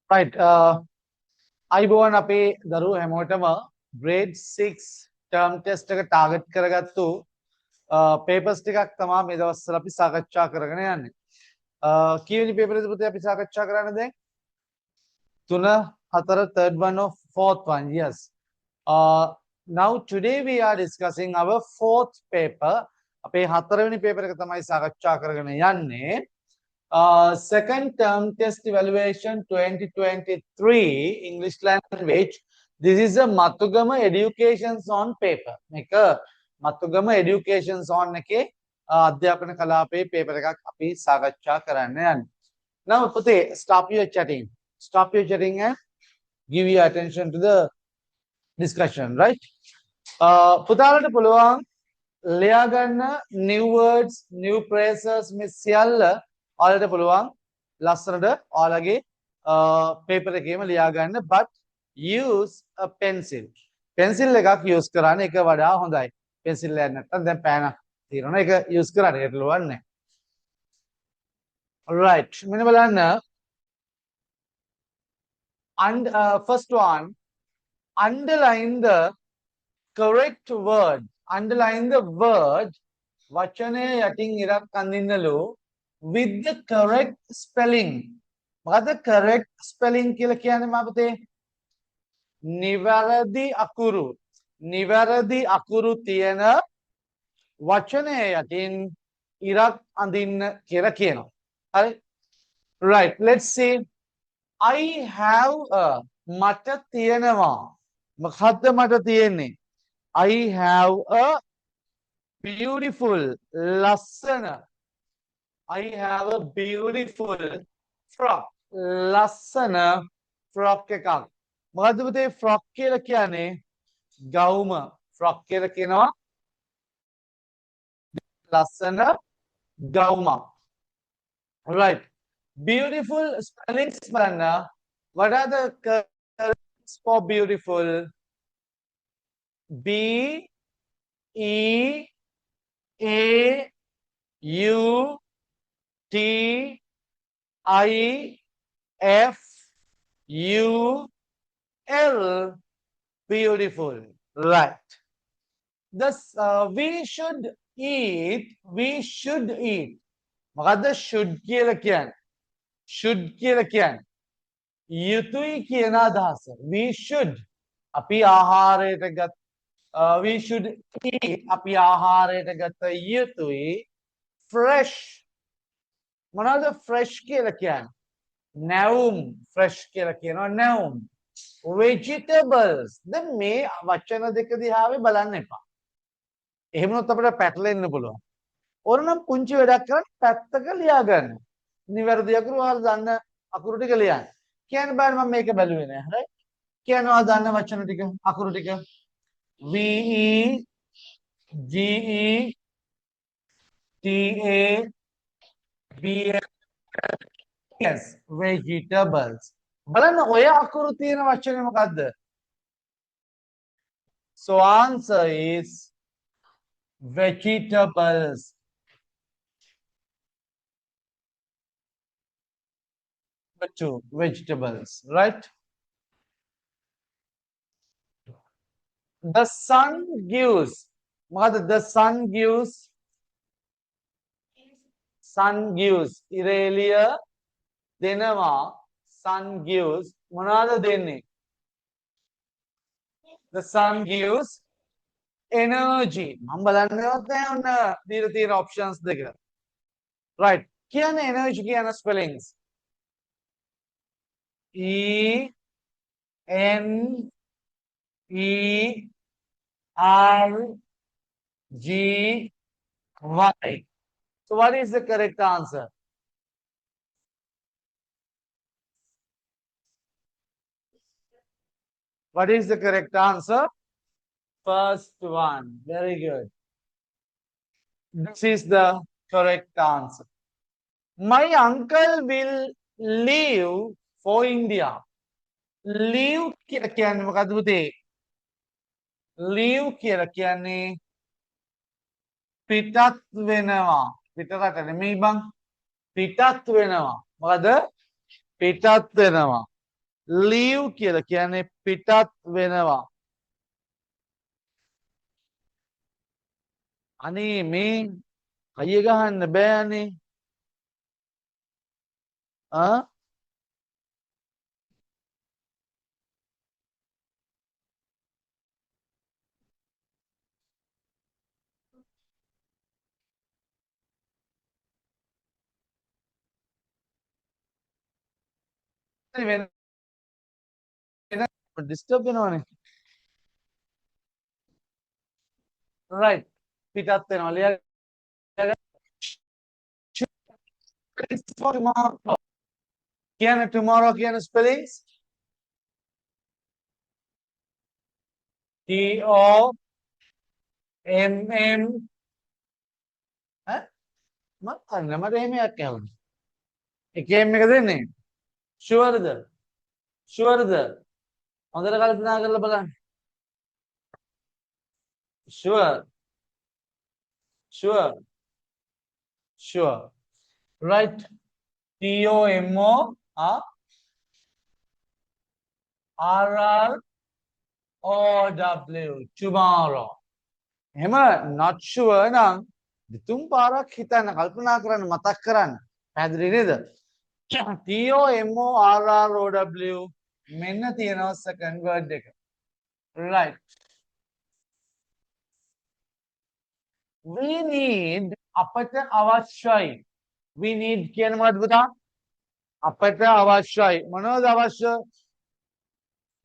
right. අයිබෝන් අපේ දරුවෝ හැමෝටම grade 6 term test එක target කරගත්තු papers ටිකක් තමයි මේ දවස්වල අපි සාකච්ඡා කරගෙන යන්නේ. කීවෙනි paper එකද පුතේ අපි සාකච්ඡා කරන්නේ දැන්? 3 4 third one or fourth one. Yes. Now today we are discussing our fourth paper. අපේ හතරවෙනි paper එක තමයි සාකච්ඡා කරගෙන යන්නේ. Second term test evaluation 2023 English language. This is a Matugama Educations on paper. මේක Matugama Educations on එකේ අධ්‍යාපන කලාපයේ paper එකක් අපි සාකච්ඡා කරන්න යන්නේ. Now පුතේ stop your chatting. Stop your chatting and give your attention to the discussion, right? පුතාලට පුළුවන් ලියා ගන්න new words, new phrases මේ සියල්ල ඔයාලට පුළුවන් ලස්සනට ඔයාලගේ paper එකේම ලියා ගන්න, but use a pencil. pencil එකක් use කරන්න එක වඩා හොඳයි. pencil එකක් නැත්නම් දැන් පෑනක් තියෙනවා ඒක use කරන්න ඒටලුවක් නැහැ. Alright, මෙන්න බලන්න. And first one, underline the correct word. Underline the word වචනය යටින් ඉරක් අඳින්නලු with the correct spelling. මොකද correct spelling කියලා කියන්නේ මා පුතේ? නිවැරදි අකුරු. නිවැරදි අකුරු තියෙන වචනය යටින් ඉරක් අඳින්න කියලා කියනවා. හරි? Right, let's see. I have a මට තියෙනවා. මොකද්ද මට තියෙන්නේ? I have a beautiful lassana. I have a beautiful frock. Lassana frock එකක්. මොකද්ද පුතේ frock කියලා කියන්නේ? ගවුම. frock කියලා කියනවා lassana ගවුම. Right. Beautiful spellings බලන්න. What are the corrects for beautiful? B E A U T I F U L. Beautiful. Right. Thus, we should eat. We should eat. මොකද්ද should කියලා කියන්නේ? should කියලා කියන්නේ යුතුයි කියන අදහස. We should. අපි ආහාරයට ගත් we should eat. අපි ආහාරයට ගත යුතුයි fresh. මොනවාද fresh කියලා කියන්නේ? නැවුම්. fresh කියලා කියනවා නැවුම්. vegetables. දැන් මේ වචන දෙක දිහාවේ බලන්න එපා. එහෙම වුණොත් අපිට පැටලෙන්න පුළුවන්. ඕනනම් පුංචි වැඩක් කරලා පැත්තක ලියා ගන්න. නිවැරදි අකුරු වල දන්න අකුරු ටික ලියන්න. කියන්න බෑ මම මේක බැලුවේ නෑ. හරි? කියනවා දන්න වචන ටික අකුරු ටික V E G E T A B S vegetables. බලන්න ඔය අකුරු තියෙන වචනේ මොකද්ද? So answer is vegetables. Number 2, vegetables, right? The sun gives. Mother, the sun gives. Sun gives. Irelia denama. Sun gives. Monada denne. The sun gives energy. These options. Right. Kiana energy kiana spellings. E N E R G Y. So what is the correct answer? What is the correct answer? First one. Very good. This is the correct answer. My uncle will leave for India. Leave කියලා කියන්නේ මොකද්ද පුතේ? Leave කියලා කියන්නේ පිටත් වෙනවා. පිටරට නෙමෙයි බං. පිටත් වෙනවා. මොකද? පිටත් වෙනවා. leave කියලා කියන්නේ පිටත් වෙනවා. අනේ මේ අයිය ගහන්න බෑනේ. ඩිස්ටර්බ් වෙනවනේ. right පිටත් වෙනවා. ලියලා කියන tomorrow කියන spellings T O M M මත් කන්න මට එහෙම එකක් ඇහුණා. එකේම එක දෙන්නේ. ෂුවර්ද? ෂුවර්ද? හොඳට කල්පනා කරලා බලන්න. Sure. Sure. Sure. right T O M O R R O W tomorrow. එහෙම not sure නම් දෙතුන් පාරක් හිතන්න කල්පනා කරන්න මතක් කරන්න. පැහැදිලි නේද? T O M O R R O W මෙන්න තියෙනවා second word එක. right we need අපට අවශ්‍යයි. we need කියන මොකද්ද පුතා? අපට අවශ්‍යයි. මොනවද අවශ්‍ය?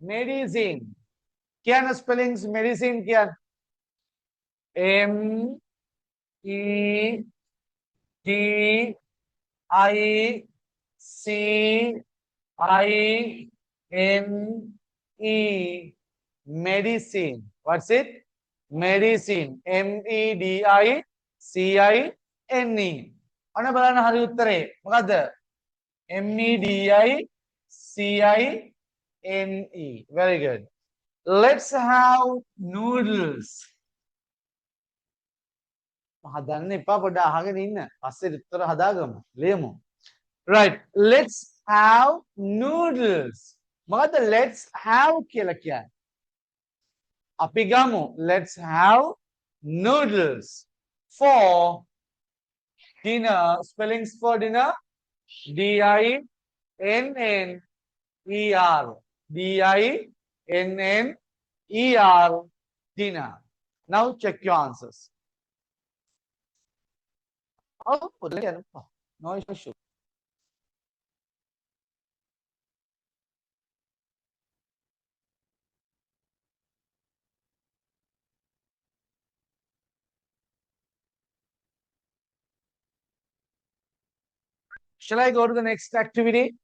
medicine. කියන spellings medicine කියන්නේ M E D I C I N E medicine. What's it? medicine. M E D I C I N E. අන්න බලන්න හරි උත්තරේ මොකද්ද? M E D I C I N E. Very good. Let's have noodles. හදන්න එපා පොඩ්ඩක් අහගෙන ඉන්න. පස්සේ උත්තර හදාගමු. ලියමු. right let's have noodles. මොකද්ද let's have කියලා කියන්නේ? අපි ගමු let's have noodles for dinner. spellings for dinner D I N N E R. D I N N E R. dinner. Now check your answers. Oh, no issue. Shall I go to the next activity?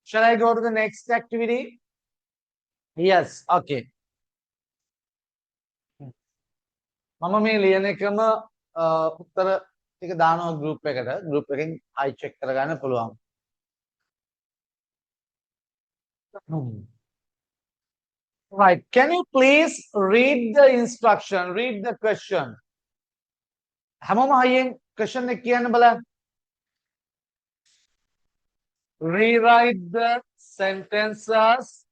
Shall I go to the next activity? Yes, okay. මම මේ ලියන එකම උත්තර ටික දානවා group එකට. group එකෙන් I check කරගන්න පුළුවන්. right can you please read the instruction, read the question? හැමෝම අයියෙන් question එක කියන්න බලන්න. rewrite the sentences.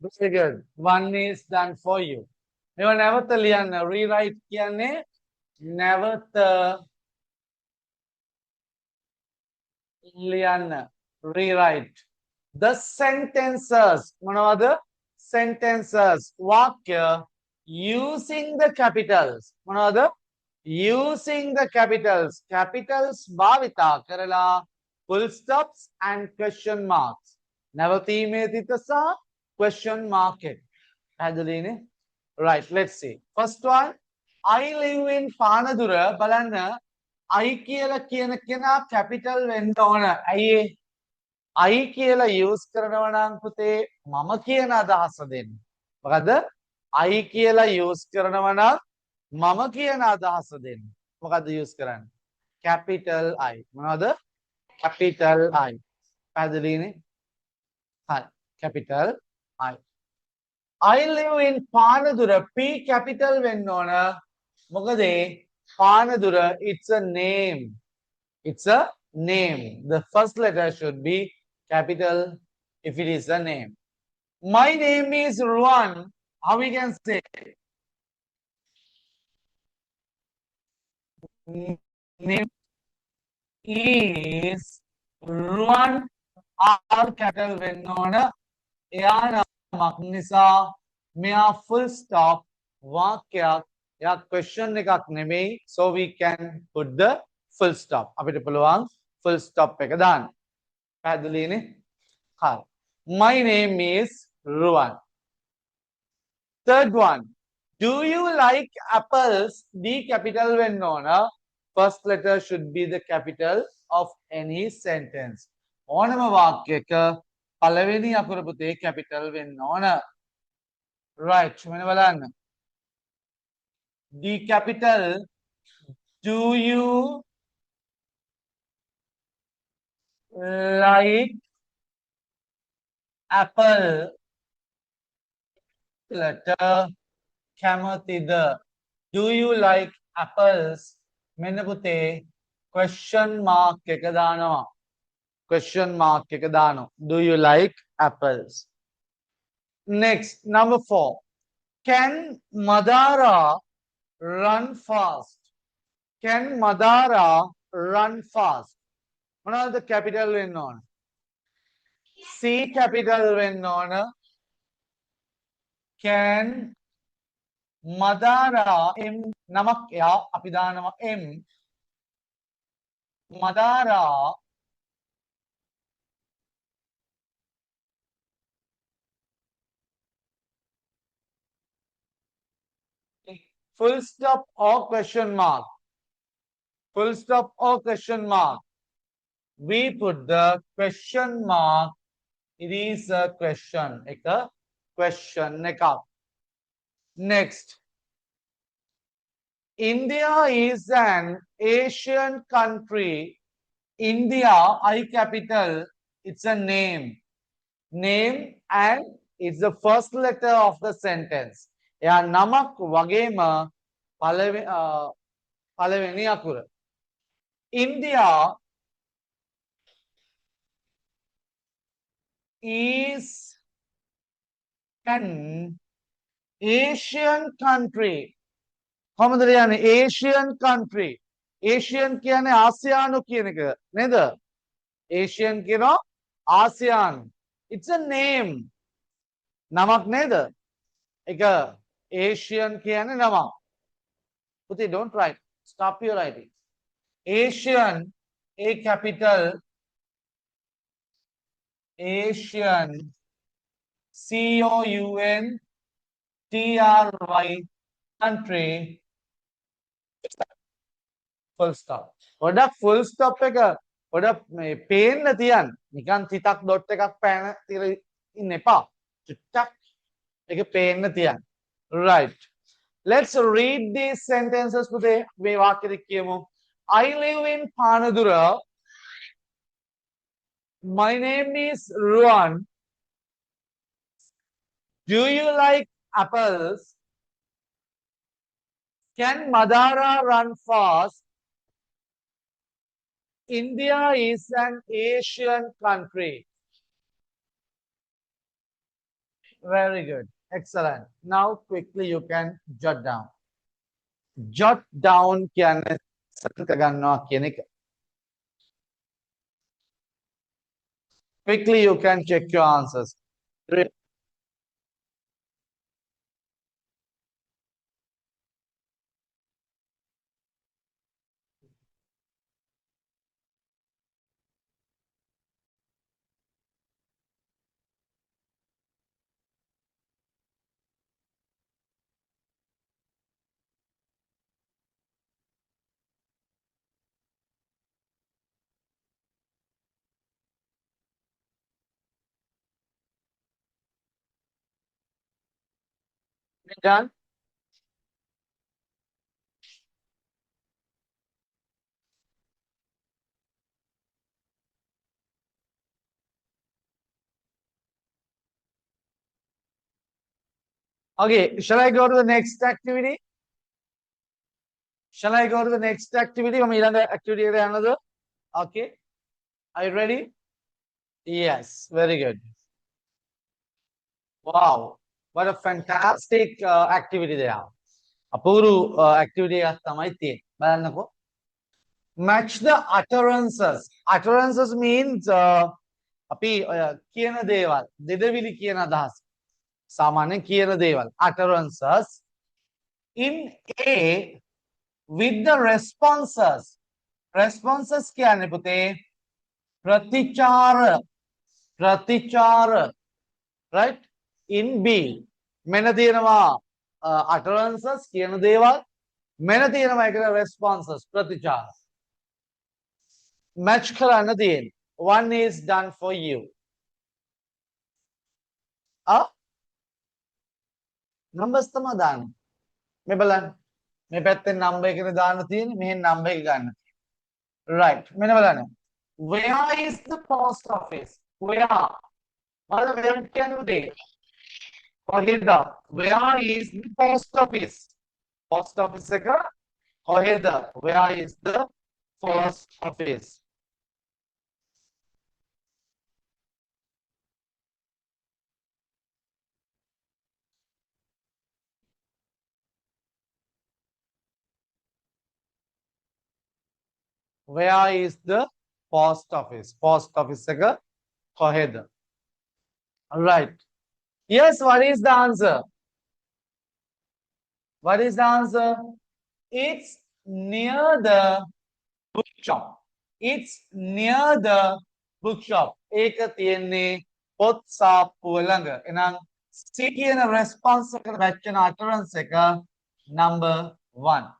very good. One is done for you. මේවා නැවත ලියන්න. rewrite කියන්නේ නැවත ලියන්න. rewrite the sentences. මොනවද? sentences. වාක්‍ය using the capitals. මොනවද? using the capitals. capitals භාවිතා කරලා full stops and question marks. නැවතීමේ තිත සහ question mark එක. පැහැදිලිනේ? right let's see. first one I live in Panadura. බලන්න I කියලා කියන කෙනා capital වෙන්න ඕන. ඇයි ඒ? I කියලා use කරනවා නම් පුතේ මම කියන අදහස දෙන්න. මොකද I කියලා use කරනවා නම් මම කියන අදහස දෙන්න. මොකද්ද use කරන්නේ? capital I. මොනවද? capital I. පැහැදිලිනේ? හරි. capital I. I live in Panadura P capital වෙන්න ඕන. මොකද Panadura, it's a name. It's a name. The first letter should be capital if it is a name. My name is Ruan. How we can say? Name is Ruan R capital වෙන්න ඕන. එයා නමක් නිසා මෙයා full stop වාක්‍යයක් එයා question එකක් නෙමෙයි, so we can put the full stop. අපිට පුළුවන් full stop එක දාන්න. පැහැදිලිනේ? හරි. My name is Ruan. Third one. Do you like apples? D capital වෙන්න ඕන. First letter should be the capital of any sentence. ඕනම වාක්‍යයක පළවෙනි අකුර පුතේ capital වෙන්න ඕන. Right. මෙන්න බලන්න. D capital. Do you like apple? Letter කැමතිද? Do you like apples? මෙන්න පුතේ question mark එක දානවා. Question mark එක දානවා. Do you like apples? Next, number 4. Can Madara run fast? Can Madara run fast? මොනවද capital වෙන්න ඕන? C capital වෙන්න ඕන. Can Madara M නමක් එයා අපි දානවා M. Madara full stop or question mark. Full stop or question mark. We put the question mark. It is a question. Eka question එකක්. Next. India is an Asian country. India, I capital, it's a name. Name and it's the first letter of the sentence. එයා නමක් වගේම පළවෙනි අකුර. India is an Asian country. කොහොමද කියන්නේ Asian country? Asian කියන්නේ ආසියානු කියන එක නේද? Asian කියනවා ආසියානු. It's a name. නමක් නේද? ඒක Asian කියන්නේ නමක්. පුතේ don't write. Stop your writing. Asian, A capital, Asian, COUNTRY, country, full stop. ගොඩක් full stop එක ගොඩක් පේන්න තියන්න. නිකන් තිතක් dot එකක් පෑන තියලා ඉන්න එපා. චුට්ටක් ඒක පේන්න තියන්න. Right. Let's read these sentences පුතේ. මේ වාක්‍ය දෙක කියමු. I live in Panadura. My name is Ruan. Do you like apples? Can Madara run fast? India is an Asian country. Very good. Excellent. Now quickly you can jot down. Jot down කියන්නේ සටක ගන්නවා කියන එක. Quickly you can check your answers. Done? Okay, shall I go to the next activity? Shall I go to the next activity? Activity another. Okay. Are you ready? Yes, very good. Wow, what a fantastic activity they are. අපූරු activity එකක් තමයි තියෙන්නේ. බලන්නකෝ. Match the utterances. Utterances means අපි කියන දේවල්, දෙදවිලි කියන අදහස. සාමාන්‍යයෙන් කියන දේවල්. Utterances in A with the responses. Responses කියන්නේ පුතේ ප්‍රතිචාර. ප්‍රතිචාර. Right? In B. මෙන්න තියෙනවා utterances කියන දේවල්. මෙන්න තියෙනවා ඒකට responses ප්‍රතිචාර. Match කරන්න තියෙන්නේ. One is done for you. Numbers තමයි දාන්නේ. මේ බලන්න. මේ පැත්තෙන් number එකනේ දාන්න තියෙන්නේ. මෙහෙන් number එක ගන්න. Right. මෙන්න බලන්න. Where is the post office? Where? මම where කියන්නේ උදේ. කොහෙද? Where is the post office? Post office එක කොහෙද? Where is the post office? Where is the post office? Post office එක කොහෙද? Right. Yes, what is the answer? What is the answer? It's near the bookshop. It's near the bookshop. ඒක තියෙන්නේ පොත් සාප්පුව ළඟ. එහෙනම් C කියන response එකට match වෙන utterance එක number 1.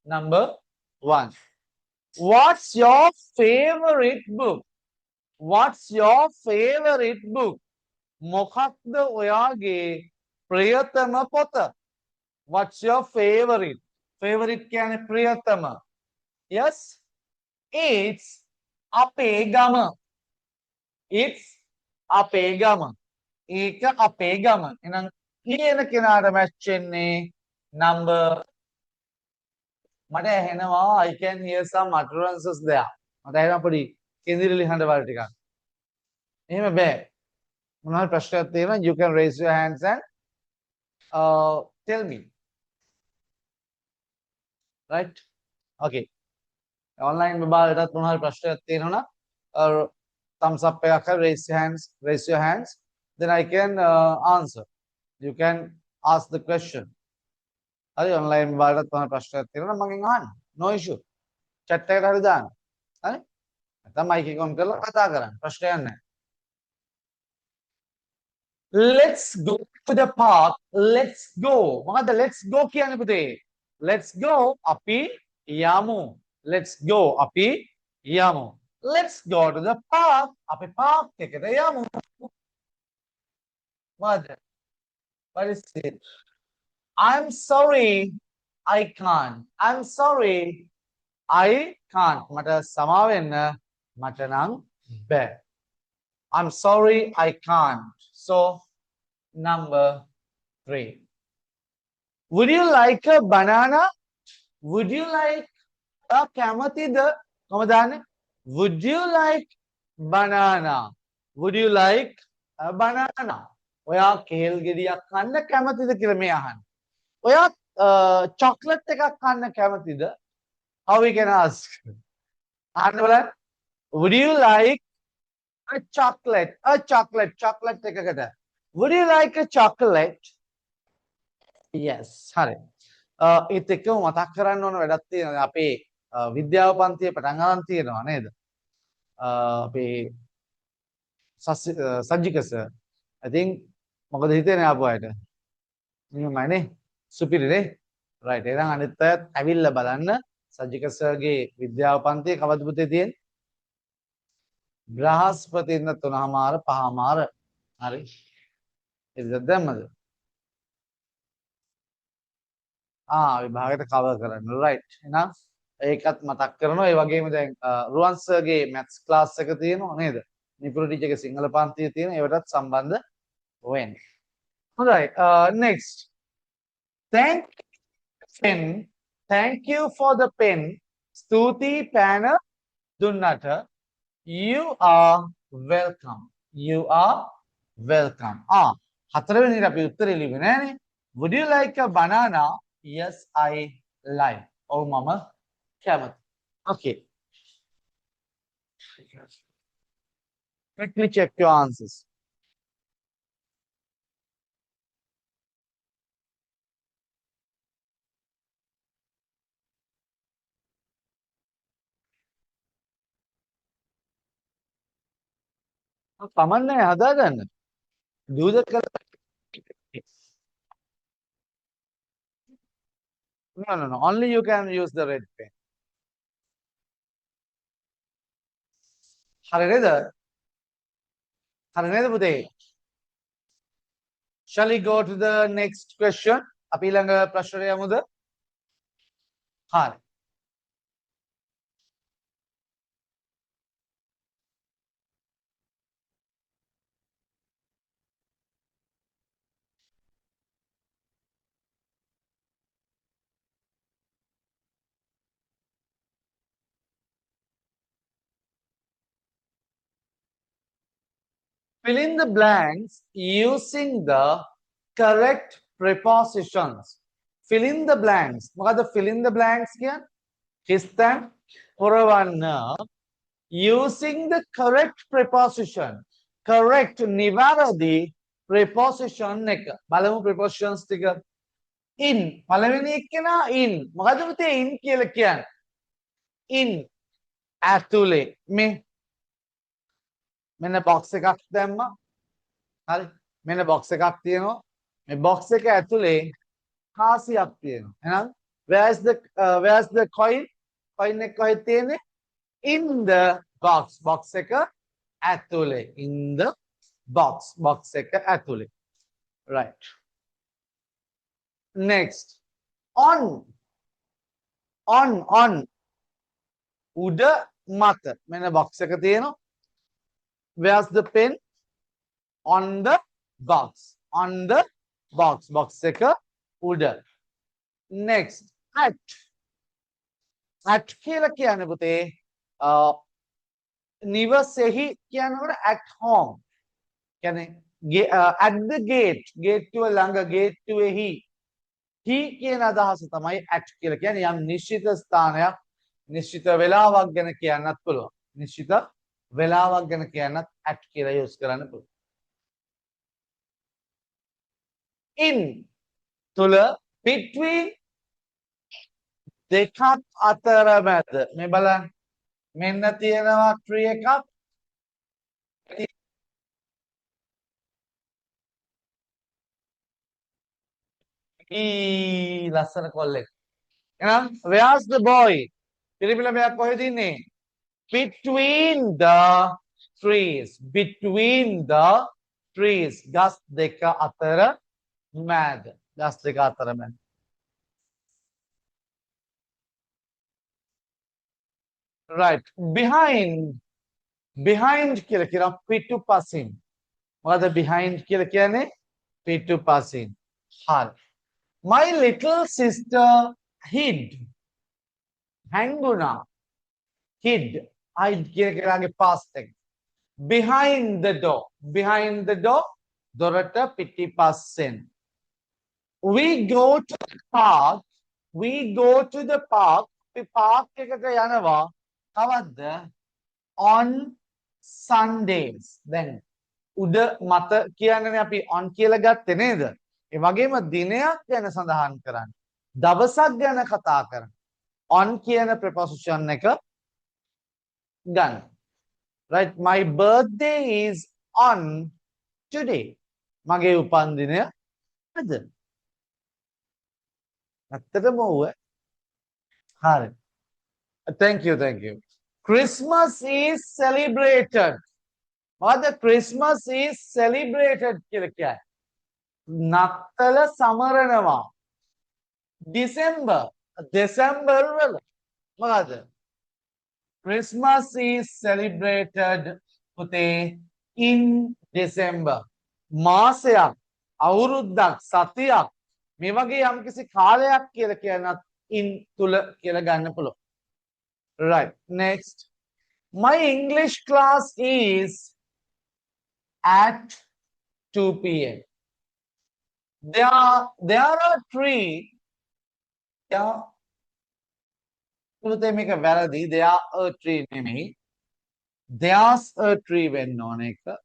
Number 1. What's your favorite book? What's your favorite book? මොකක්ද ඔයාගේ ප්‍රියතම පොත? What's your favorite? Favorite කියන්නේ ප්‍රියතම. Yes? It's අපේ ගම. It's අපේ ගම. ඒක අපේ ගම. එහෙනම් කියන කෙනාට match වෙන්නේ number මට ඇහෙනවා I can hear some utterances there. මට ඇහෙනවා පොඩි කෙඳිරිලි හඬ වල ටිකක්. එහෙම බෑ. මොනවාරි ප්‍රශ්නයක් තියෙනවා you can raise your hands and tell me. Right? Okay. Online විභාගයටත් මොනවාරි ප්‍රශ්නයක් තියෙනවා නම් thumbs up එකක් හරි raise your hands then I can answer. You can ask the question. හරි online විභාගයටත් මොනවාරි ප්‍රශ්නයක් තියෙනවා නම් මගෙන් අහන්න. No issue. chat එකට හරි දාන්න. හරි? නැත්නම් mic එක on කරලා කතා කරන්න. ප්‍රශ්නයක් නැහැ. Let's go to the park. Let's go. මොකද්ද let's go කියන්නේ පුතේ? Let's go අපි යමු. Let's go අපි යමු. Let's go to the park. අපි park එකට යමු. මොකද්ද? What is it? I'm sorry I can't. I'm sorry I can't. මට සමා වෙන්න මට නම් බෑ. I'm sorry I can't. So number 3. Would you like a banana? Would you like a කැමතිද? කොහමද දාන්නේ? Would you like banana? Would you like a banana? ඔයා කේල් ගෙඩියක් කන්න කැමතිද කියලා මේ අහන්නේ. ඔයා chocolate එකක් කන්න කැමතිද? How we can ask? අහන්න බලන්න. Would you like a chocolate? Chocolate එකකට. Would you like a chocolate? Yes. හරි. ඒත් එක්කම මතක් කරන්න ඕන වැඩක් තියෙනවා. අපේ විද්‍යාව පන්තියේ පටන් ගන්න තියෙනවා නේද? අපේ සජ්ජික සර්. I think මොකද හිතෙන්නේ ආපු අයට? නියමයිනේ. සුපිරිනේ. right. එහෙනම් අනිත් අයත් ඇවිල්ලා බලන්න සජ්ජික සර්ගේ විද්‍යාව පන්තියේ කවද පුතේ තියෙන්නේ? බ්‍රහස්පතින්ද 3:00 5:00 හරි. ඉතින් දැම්මද? විභාගයට කවර් කරන්න. right. එහෙනම් ඒකත් මතක් කරනවා. ඒ වගේම දැන් රුවන් සර්ගේ මැත්ස් ක්ලාස් එක තියෙනවා නේද? නිපුර ටීචර්ගේ සිංහල පන්තිය තියෙන ඒවටත් සම්බන්ධ වෙන්න. හොඳයි. Next. Thank friend thank you for the pen ස්තුති පෑන දුන්නට you are welcome you are welcome හතරවෙනිට අපි උත්තරේ ලිව්වේ නෑනේ would you like a banana yes I like ඔව් මම කැමතියි okay quickly check your answers කමන්නේ හදාගන්න do the correct no only you can use the red pen හරි නේද හරි නේද පුතේ shall we go to the next question අපි ළඟ ප්‍රශ්නයට යමුද හරි fill in the blanks using the correct prepositions. Fill in the blanks. මොකද fill in the blanks කියන්නේ? හිස්තැන් පුරවන්න using the correct preposition. Correct නිවැරදි preposition එක. බලමු prepositions ටික. In පළවෙනි එක්කෙනා in. මොකද පුතේ in කියලා කියන්නේ? In ඇතුලේ මේ මෙන්න box එකක් දැම්මා හරි මෙන්න box එකක් තියෙනවා මේ box එක ඇතුලේ කාසියක් තියෙනවා එහෙනම් where's the coin එක කොහෙද තියෙන්නේ in the box එක ඇතුලේ in the box එක ඇතුලේ right next on උඩ මත මෙන්න box එක තියෙනවා where's the pen on the box box එක උඩ next at කියලා කියන්නේ පුතේ නිවසේහි කියනකොට at home කියන්නේ at the gate ළඟ gate එහි he කියන අදහස තමයි at කියලා කියන්නේ යම් නිශ්චිත ස්ථානයක් නිශ්චිත වේලාවක් ගැන කියන්නත් පුළුවන් නිශ්චිත වෙලාවක් ගැන කියන්නත් at කියලා යූස් කරන්න පුළුවන්. in තුල between දෙකක් අතර මැද මේ බලන්න මෙන්න තියෙනවා tree එකක් ලස්සන කොල්ලෙක් එහෙනම් where's the boy පිළිබිල මෙයා කොහෙද ඉන්නේ between the trees ගස් දෙක අතර මැද right behind කියලා කියනවා පිටුපසින් මොකද behind කියලා කියන්නේ පිටුපසින් හරි my little sister hid හැංගුණා hid කියන එකගේ past එක behind the door දොරට පිටිපස්සෙන් we go to the park අපි park එකට යනවා කවද්ද on Sundays දැන් උඩ මත කියන්නේ අපි on කියලා ගත්තේ නේද ඒ වගේම දිනයක් ගැන සඳහන් කරන්නේ දවසක් ගැන කතා කරන්නේ on කියන preposition එක ගන්න right my birthday is on today මගේ උපන්දිනය අද ඇත්තටම ඔව් හරි thank you Christmas is celebrated මොකද Christmas is celebrated කියලා කියන්නේ නත්තල සමරනවා December වල මොකද Christmas is celebrated පුතේ in December මාසයක් අවුරුද්දක් සතියක් මේ වගේ යම්කිසි කාලයක් කියලා කියනත් in tula කියලා ගන්න පුළුවන්. Right. Next. My English class is at 2 p.m. There are three. මේක වැරදි. There are a tree නෙමෙයි. There's a tree වෙන්න ඕන එක.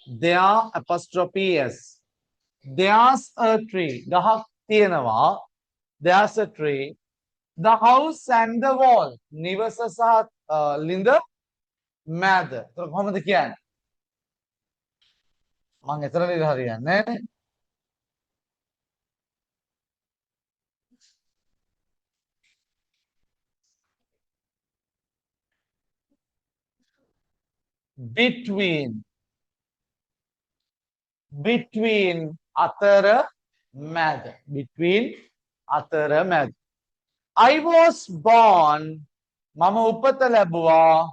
There apostrophe s. There's a tree. ගහක් තියෙනවා. There's a tree. The house and the wall. නිවස සහ ලිඳ මැද. ඒක කොහොමද කියන්නේ? මම එතරම් හරියන්නේ නැහැ. between අතර මැද. between අතර මැද. I was born මම උපත ලැබුවා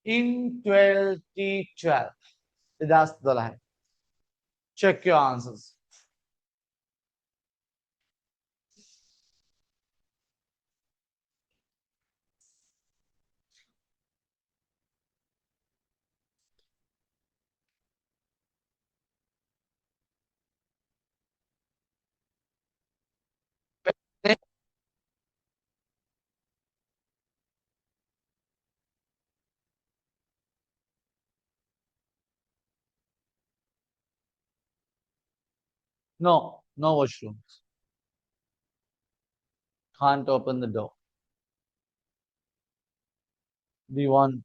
in 2012. 2012. Check your answers. No, no washrooms. Can't open the door. Do you want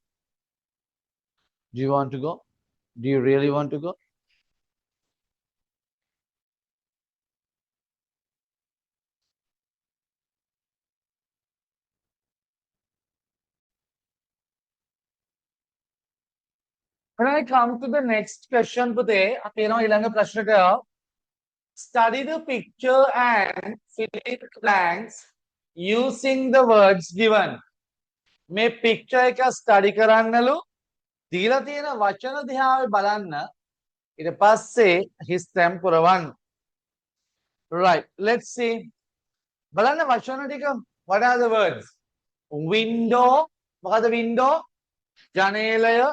to go? Do you really want to go? When I come to the next question today, study the picture and fill in the blanks using the words given. මේ picture එක study කරන්නලු දීලා තියෙන වචන දිහා බලන්න ඊට පස්සේ හිස් තැන් පුරවන්න. Right, let's see. බලන්න වචන ටික. What are the words? Window. මොකද window? ජනේලය.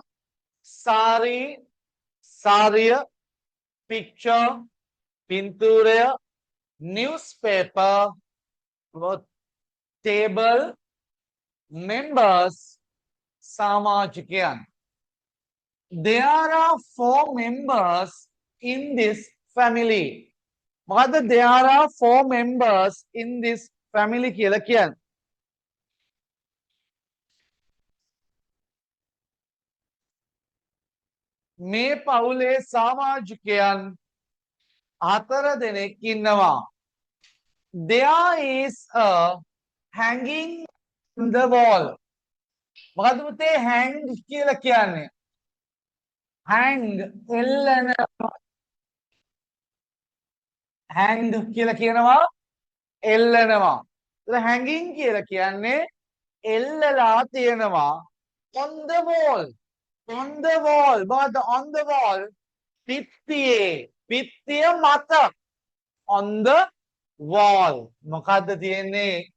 Sari. සාරිය. Picture. පින්තූරය. Newspaper. Table. Members. සමාජිකයන්. There are 4 members in this family. මොකද there are 4 members in this family කියලා කියන්නේ. මේ පවුලේ සමාජිකයන් 4 දෙනෙක් ඉන්නවා. There is a hanging on the wall. මොකද පුතේ hang කියලා කියන්නේ? hang එල්ලනවා. hang කියලා කියනවා එල්ලනවා. ඒක hanging කියලා කියන්නේ එල්ලලා තියෙනවා. On the wall. On the wall. But on the wall. පිත්තියේ. පිත්තිය මත. On the wall. මොකද්ද තියෙන්නේ?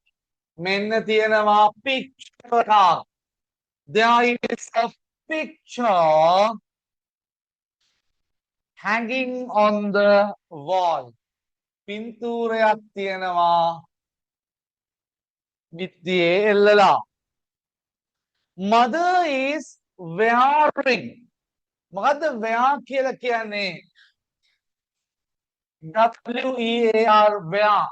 මෙන්න තියෙනවා picture එකක්. There is a picture hanging on the wall. පින්තූරයක් තියෙනවා පිත්තියේ එල්ලලා. Mother is wearing. මොකද්ද wear කියලා කියන්නේ? WEAR wear.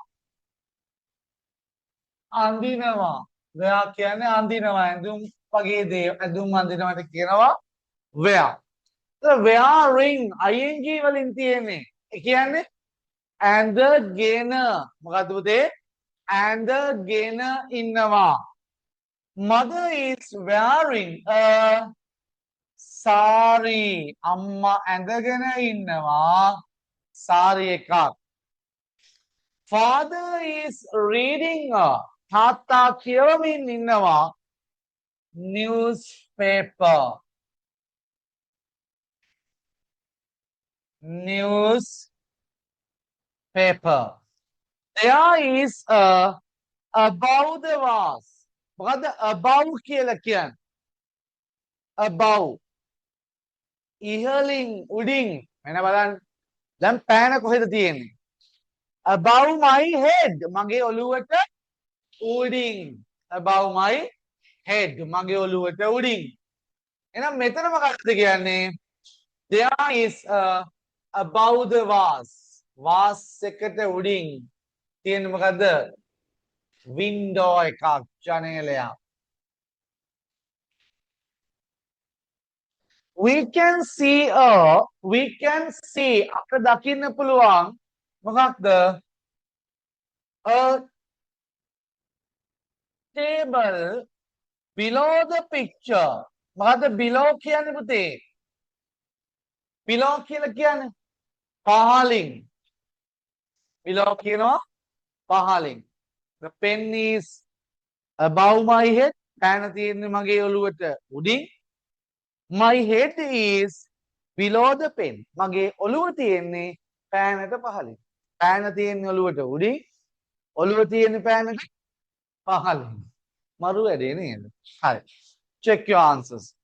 අඳිනවා. wear කියන්නේ අඳිනවා. ඇඳුම් වගේ දේ ඇඳුම් අඳිනවට කියනවා wear. wearing ing වලින් තියෙන්නේ. ඒ කියන්නේ ඇඳගෙන. මොකද්ද පුතේ? ඇඳගෙන ඉන්නවා. Mother is wearing a sari. අම්මා ඇඳගෙන ඉන්නවා sari එකක්. Father is reading a තාත්තා කියවමින් ඉන්නවා newspaper. Newspaper. There is a above the vase. මොකද්ද above කියලා කියන්නේ? Above. ඉහළින් උඩින්. මෙන්න බලන්න. දැන් පෑන කොහෙද තියෙන්නේ? Above my head. මගේ ඔළුවට උඩින්. Above my head. මගේ ඔළුවට උඩින්. එහෙනම් මෙතන මොකක්ද කියන්නේ? There is a above the vase. vase එකට උඩින් තියෙන්නේ මොකද්ද? window එකක්, ජනේලයක්. we can see අපිට දකින්න පුළුවන් මොකක්ද? a table below the picture. මොකද්ද below කියන්නේ පුතේ? below කියලා කියන්නේ පහළින්. below කියනවා පහළින්. the pen is above my head. පෑන තියෙන්නේ මගේ ඔළුවට උඩින්. my head is below the pen. මගේ ඔළුව තියෙන්නේ පෑනට පහළින්. පෑන තියෙන්නේ ඔළුවට උඩින්. ඔළුව තියෙන්නේ පෑනට පහළින්. මරු වැඩේ නේද? හරි. check your answers.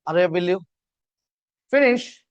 Arya, will you finish?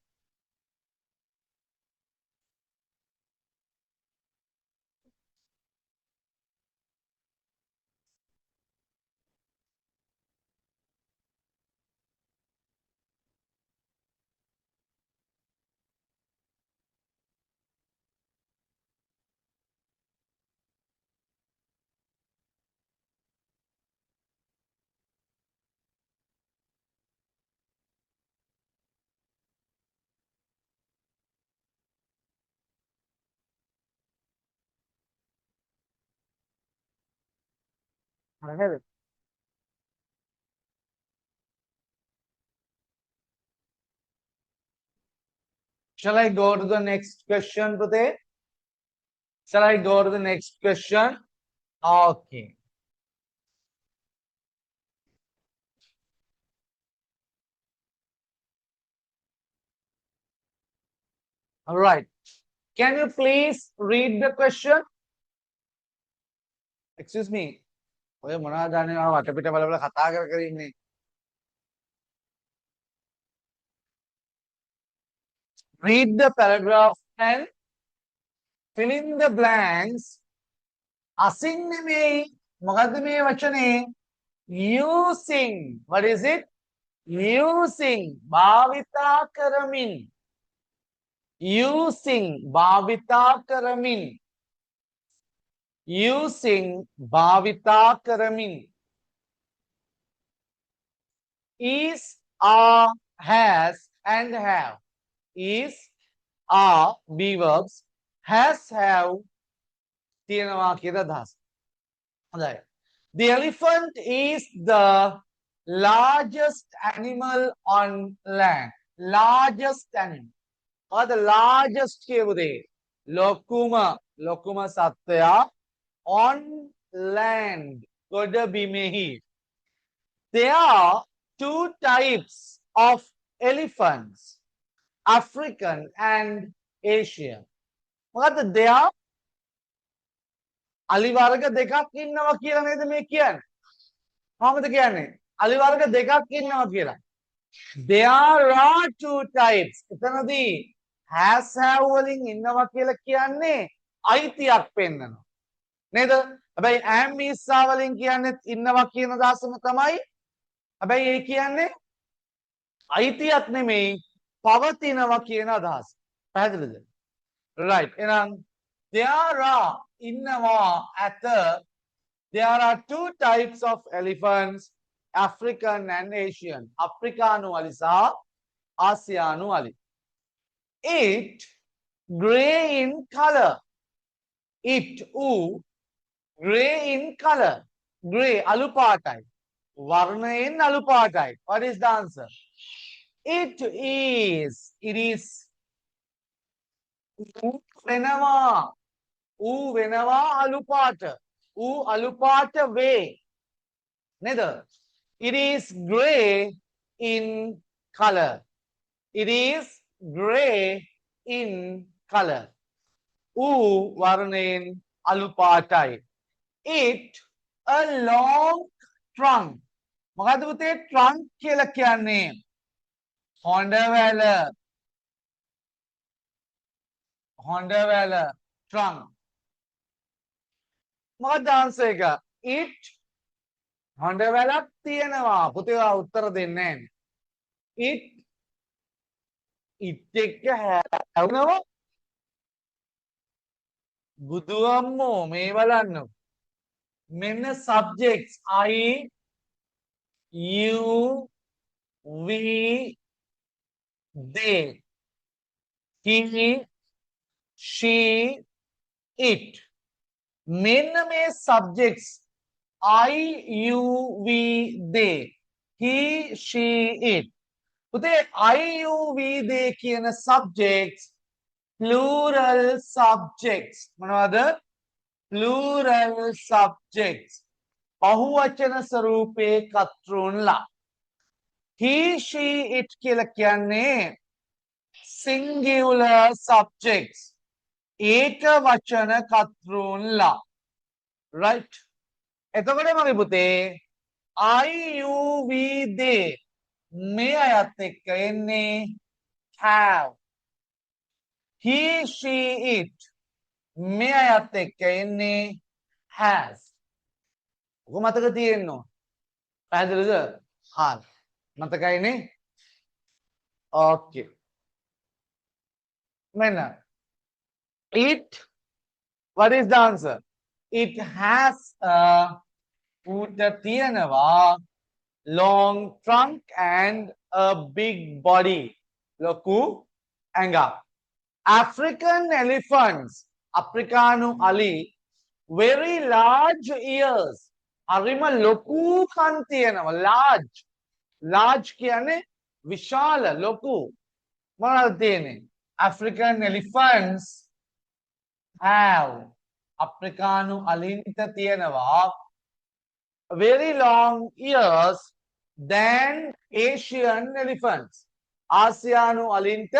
Shall I go to the next question, Pute? Shall I go to the next question? Okay. All right. Can you please read the question? Excuse me. ඔය මොනවද දන්නේ මම වටපිට බල බල කතා කර කර ඉන්නේ. Read the paragraph and fill in the blanks. අසින් නෙමෙයි. මොකද්ද මේ වචනේ? Using. What is it? Using. භාවිතා කරමින්. Using. භාවිතා කරමින්. Using. භාවිතා කරමින්. Is, are, has and have. Is, are, be verbs. Has, have තියෙනවා කියන අදහස. හොඳයි. The elephant is the largest animal on land. Largest animal. Or the largest කියවුදේ. ලොකුම සත්වයා on land. ගොඩ බිමෙහි. There are two types of elephants. African and Asian. මොකද්ද there? අලි වර්ග දෙකක් ඉන්නවා කියලා නේද මේ කියන්නේ? කොහොමද කියන්නේ? අලි වර්ග දෙකක් ඉන්නවා කියලා. There are two types. එතනදී has have වලින් ඉන්නවා කියලා කියන්නේ අයිතියක් පෙන්නනවා. නේද? හැබැයි am is are වලින් කියන්නේ ඉන්නවා කියන අදහසම තමයි. හැබැයි ඒ කියන්නේ අයිතියක් නෙමෙයි පවතිනවා කියන අදහස. පැහැදිලිද? Right. එහෙනම් there are ඉන්නවා ඇත. There are two types of elephants, African and Asian. Afrikaanu වලි සහ ආසියානු වලි. It grey in color. It grey in color. Grey අලු පාටයි. වර්ණයෙන් අලු පාටයි. What is the answer? It is ඌ වෙනවා. ඌ වෙනවා අලු පාට. ඌ අලු පාට වේ. නේද? It is grey in color. It is grey in color. ඌ වර්ණයෙන් අලු පාටයි. It a long trunk. මොකද්ද පුතේ trunk කියලා කියන්නේ? හොඬවැල. හොඬවැල trunk. මොකක්ද answer එක? It හොඬවැලක් තියෙනවා. පුතේ උත්තර දෙන්නේ නැහැ. It එක්ක හැවුනම බුදු අම්මෝ මේ බලන්න. මෙන්න subjects I you we they he she it මෙන්න මේ subjects I you we they he she it පුතේ I you we they කියන subjects plural subjects මොනවද plural subjects බහුවචන ස්වරූපේ කර්තෘන්ලා he she it කියලා කියන්නේ singular subjects ඒක වචන කර්තෘන්ලා right එතකොට මගේ පුතේ I you we they මේ අයත් එක්ක එන්නේ have he she it මේ අයත් එක්ක එන්නේ has ඔක මතක තියෙන්න ඕන පැහැදිලිද හරි මතකයිනේ okay මෙන්න it what is the answer it has a ඌට තියෙනවා long trunk and a big body ලොකු ඇඟක් African elephants අප්‍රිකානු අලි very large ears හරිම ලොකු කන් තියෙනවා large කියන්නේ විශාල ලොකු මොනවද තියෙන්නේ African elephants have අප්‍රිකානු අලින්ට තියෙනවා very long ears than Asian elephants ආසියානු අලින්ට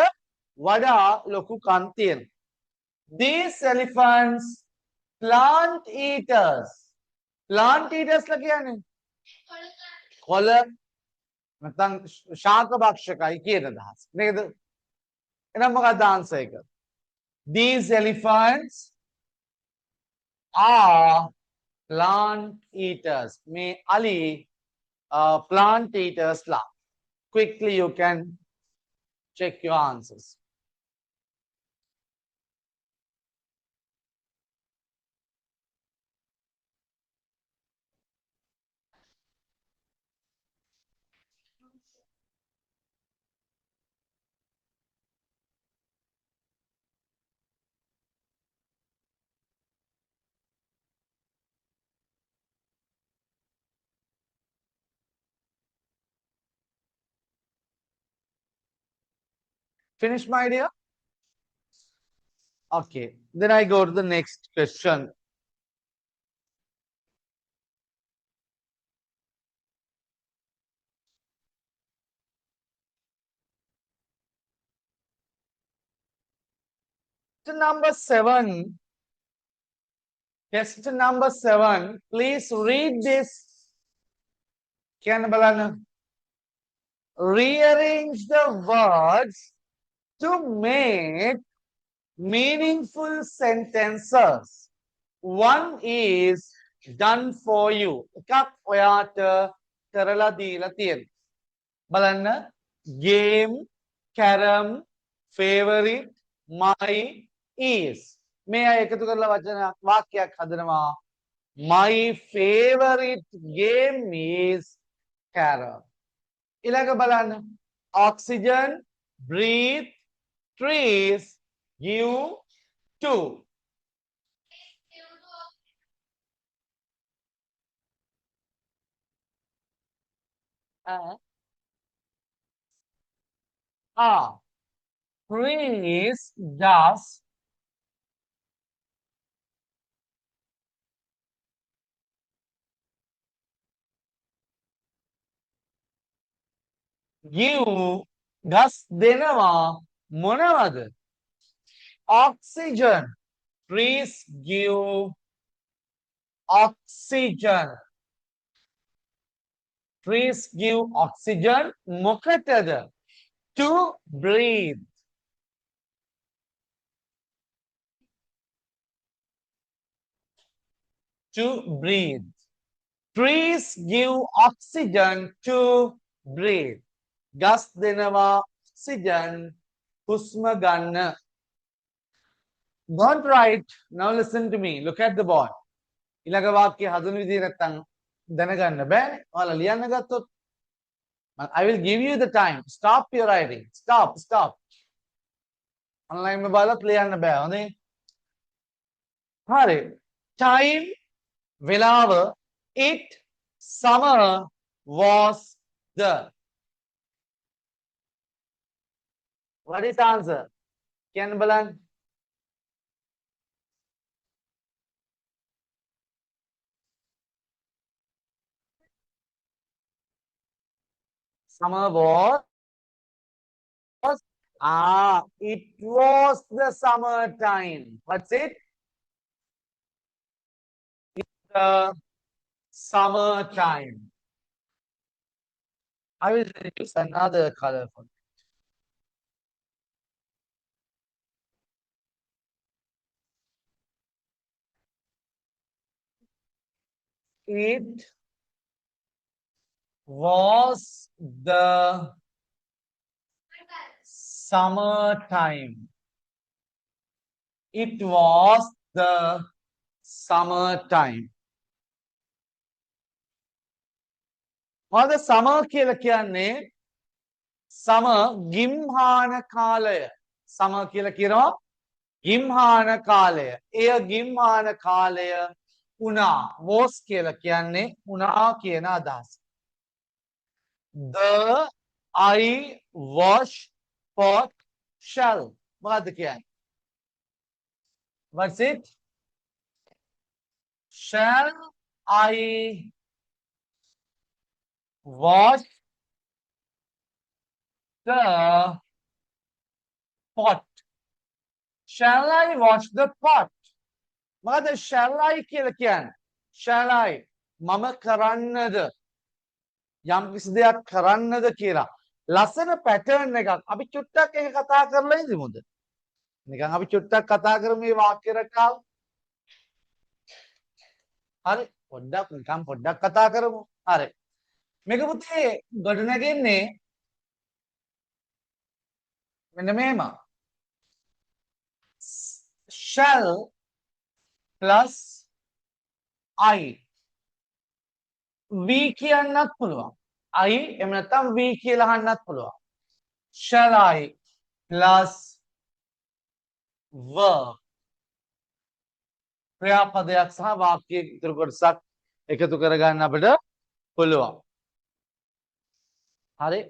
වඩා ලොකු කන් තියෙනවා these elephants plant eaters ලා කියන්නේ කොළ නැත්නම් ශාක භක්ෂකයි කියන අදහස නේද එහෙනම් මොකක්ද ආන්සර් එක these elephants are plant eaters මේ අලි plant eaters ලා quickly you can check your answers Finish, my dear? Okay. Then I go to the next question. Question number 7. Question number 7. Please read this. Kyan balana? Rearrange the words to make meaningful sentences. One is done for you. එකක් ඔයාට කරලා දීලා තියෙනවා. බලන්න game, carom, favorite, my is. මේ අය එකතු කරලා වචනයක් වාක්‍යයක් හදනවා. My favorite game is carom. ඊළඟ බලන්න oxygen, breathe, trees, you, two. Trees, dust, give ගස් දෙනවා මොනවද? Oxygen. Trees give oxygen. Trees give oxygen මොකටද? To breathe. To breathe. Trees give oxygen to breathe. ගස් දෙනවා oxygen හුස්ම ගන්න. Don't write. Now listen to me. Look at the board. ඊළඟ වාක්‍ය හදන විදිහ නැත්තම් දැනගන්න බෑනේ. ඔයාලා ලියන්න ගත්තොත් I will give you the time. Stop your writing. Stop. Online में බලත් ලියන්න බෑ. හොඳේ. හරි. Time වෙලාව it summer was the. What is the answer? කියන්න බලන්න. Summer was it was the summer time. What's it? It's the summer time. I will use another color for it. Was the summer time. It was the summer time. මොකද summer කියලා කියන්නේ summer ගිම්හාන කාලය. summer කියලා කියනවා ගිම්හාන කාලය. එය ගිම්හාන කාලය වුණා. was කියලා කියන්නේ වුණා කියන අදහස. The I wash pot shall. මොකද්ද කියන්නේ? What's it? Shall I wash the pot? Shall I wash the pot? මොකද shall I කියලා කියන්නේ? Shall I මම කරන්නද? යම් කිසි දෙයක් කරන්නද කියලා. ලස්සන පැටර්න් එකක්. අපි චුට්ටක් ඒක කතා කරලා ඉඳිමුද? නිකන් අපි චුට්ටක් කතා කරමු මේ වාක්‍ය රටාව. හරි. පොඩ්ඩක් කතා කරමු. හරි. මේක පුතේ ගොඩනගන්නේ මෙන්න මේම. shall plus I. V කියන්නත් පුළුවන්. I එහෙම නැත්නම් V කියලා අහන්නත් පුළුවන්. shall I plus verb. ක්‍රියාපදයක් සහ වාක්‍යයේ ඉතුරු කොටසක් එකතු කරගන්න අපිට පුළුවන්. හරි.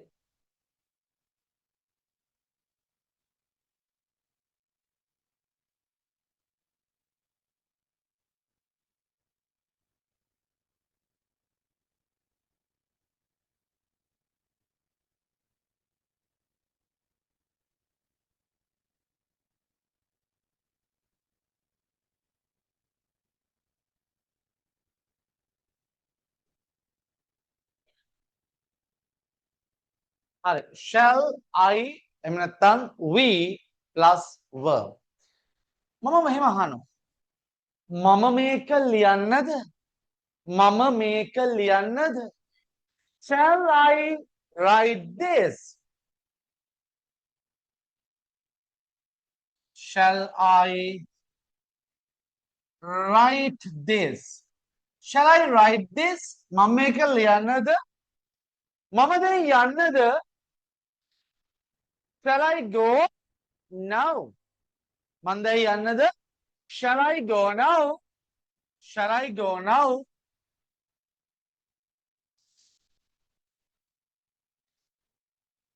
හරි. shall I එහෙම නැත්නම් we plus verb. මම මෙහෙම අහනවා. මම මේක ලියන්නද? මම මේක ලියන්නද? Shall I write this? Shall I write this? Shall I write this? මම මේක ලියන්නද? මම දැන් යන්නද? Shall I go? No. මම දැන් යන්නද? Shall I go now? Shall I go now?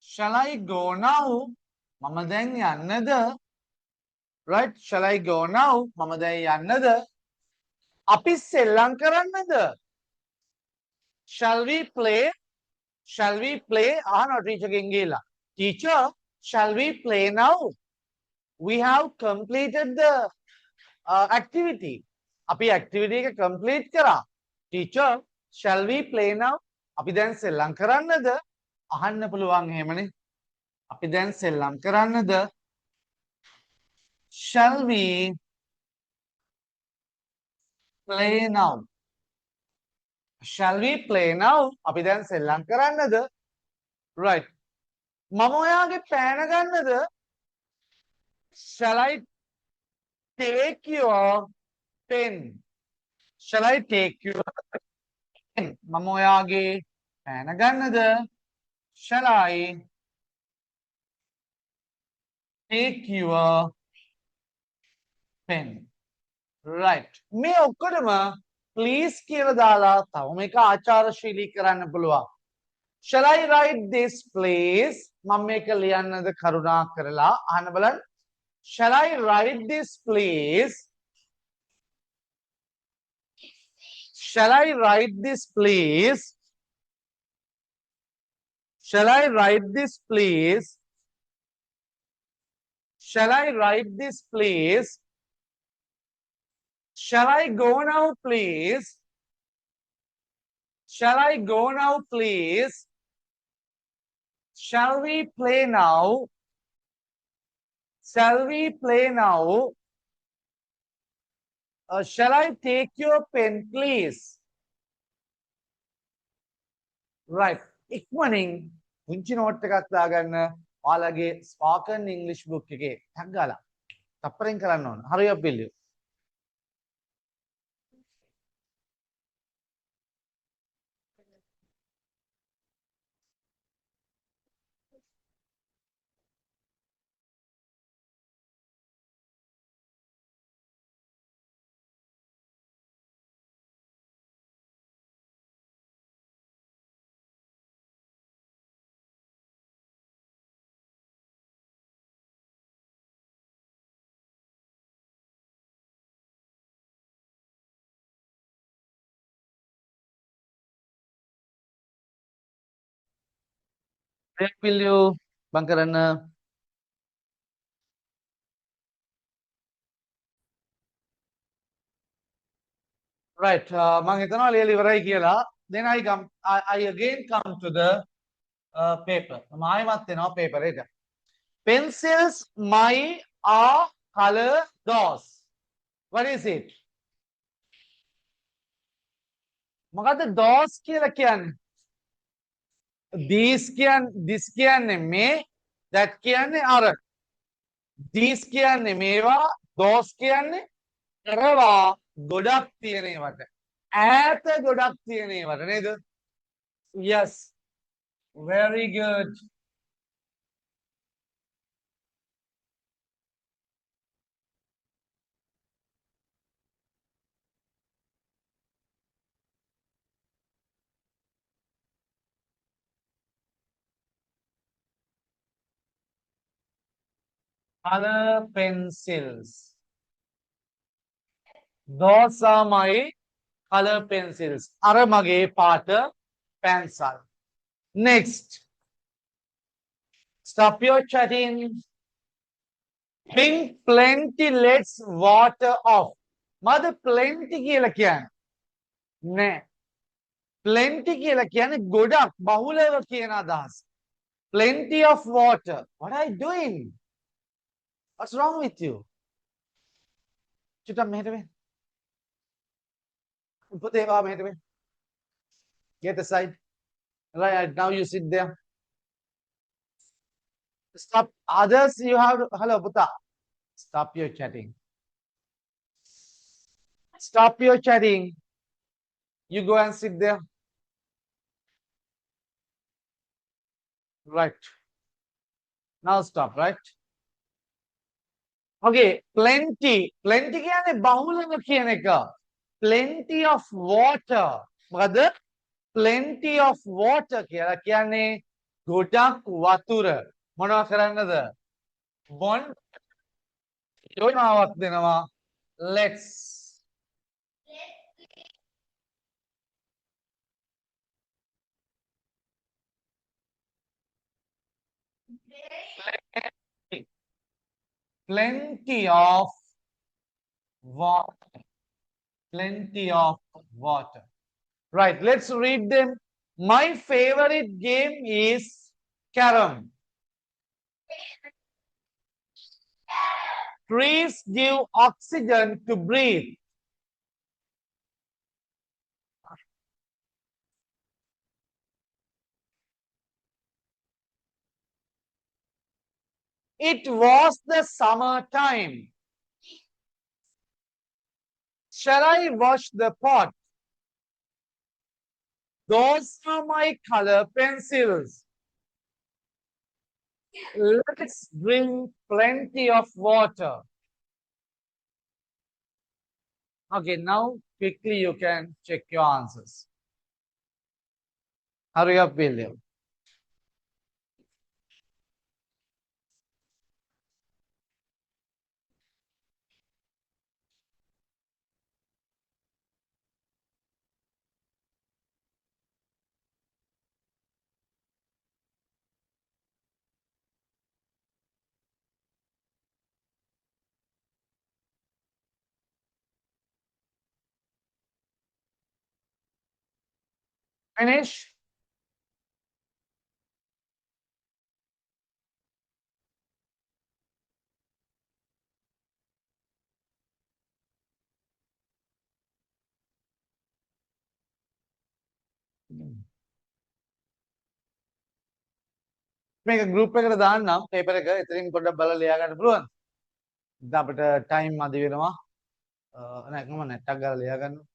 Shall I go now? මම දැන් යන්නද? Right? Shall I go now? මම දැන් යන්නද? අපි සෙල්ලම් කරන්නද? Shall we play? Shall we play? No, teacher Gingila. Teacher, shall we play now? We have completed the activity. Api activity ka complete kara. Teacher, shall we play now? Api දැන් සෙල්ලම් කරන්නද? අහන්න පුළුවන් එහෙමනේ. අපි දැන් සෙල්ලම් කරන්නද? Shall we play now? Shall we play now? අපි දැන් සෙල්ලම් කරන්නද? Right. මම ඔයාගේ පෑන ගන්නද? Shall I take your pen? Shall I take your pen? මම ඔයාගේ පෑන ගන්නද? Shall I take your pen? Right. මේ ඔක්කොටම please කියලා දාලා තව මේක ආචාරශීලී කරන්න පුළුවන්. Shall I write this please? මම මේක ලියන්නද කරුණා කරලා අහන්න බලන්න. Shall I write this please? Shall I write this please? Shall I write this please? Shall I write this please? Shall I go now please? Shall I go now please? Shall we play now? Shall we play now? Shall I take your pen please? Right. ඉක්මනින් පුංචි note එකක් දාගන්න ඔයාලගේ spoken English book එකේ tag ගාලා තප්පරෙන් කරන්න ඕන. Hurry up will you? Where will you බං කරන්න? Right. මම හිතනවා ලියලා ඉවරයි කියලා. Then I again come to the paper. මම ආයෙමත් එනවා paper එකට. Pencils my are color DOS. What is it? මොකද්ද DOS කියලා කියන්නේ? This කියන්නේ මේ, that කියන්නේ අර. These කියන්නේ මේවා, DOS කියන්නේ කරවා ගොඩක් තියෙන ඒවට. ඈත ගොඩක් තියෙන ඒවට නේද? Yes. Very good. Color pencils. Those are my color pencils. අර මගේ පාට pencil. Next. Stop your chatting. Drink plenty, let's water off. මද plenty කියලා කියන්නේ? නෑ. Plenty කියලා කියන්නේ ගොඩක් බහුලව කියන අදහස. Plenty of water. What are you doing? What's wrong with you? චුට්ටක් මෙහෙට වෙන්න. උපතේ වා මෙහෙට වෙන්න. Get aside. Right, now you sit there. Stop. Others, you have. Hello, Puta. Stop your chatting. Stop your chatting. You go and sit there. Right. Now stop, right? Okay, plenty. Plenty කියන්නේ බහුලව කියන එක. Plenty of water. මොකද? Plenty of water කියලා කියන්නේ ගොඩක් වතුර. මොනවා කරන්නද? බොන් යෝජනාවක් දෙනවා. Let's Plenty of water. Plenty of water. Right, let's read them. My favorite game is carom. Trees give oxygen to breathe. It was the summer time. Shall I wash the pot? Those are my color pencils. Let's drink plenty of water. Okay, now quickly you can check your answers. Hurry up, William. Finish. මේක group එකට දාන්නම් paper එක. එතනින් පොඩ්ඩක් බලලා ලියා ගන්න පුළුවන්. දැන් අපිට time අධි වෙනවා. නෑ කොහොම නැට්ටක් ගාලා ලියා ගන්න.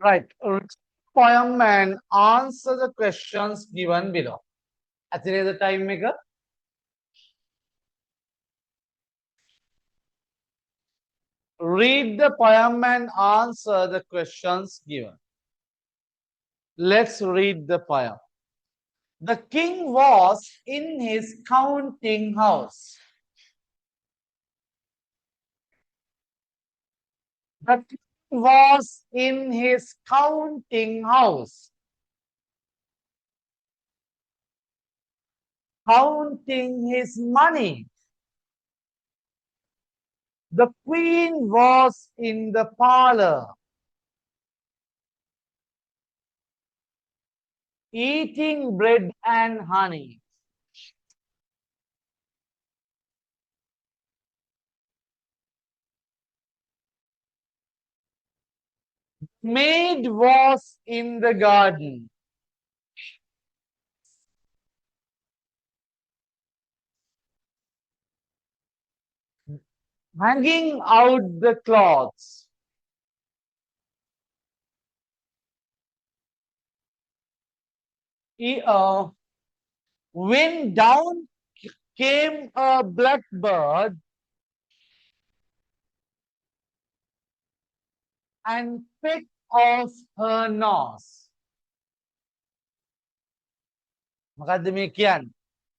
Right. Read the poem and answer the questions given below. ඇතිනේද time එක? Read the poem and answer the questions given. Let's read the poem. The king was in his counting house. The king was in his counting house, counting his money. The queen was in the parlor, eating bread and honey. Maid was in the garden, hanging out the clothes. When down came a blackbird and pecked off her nose. මොකද්ද මේ කියන්නේ?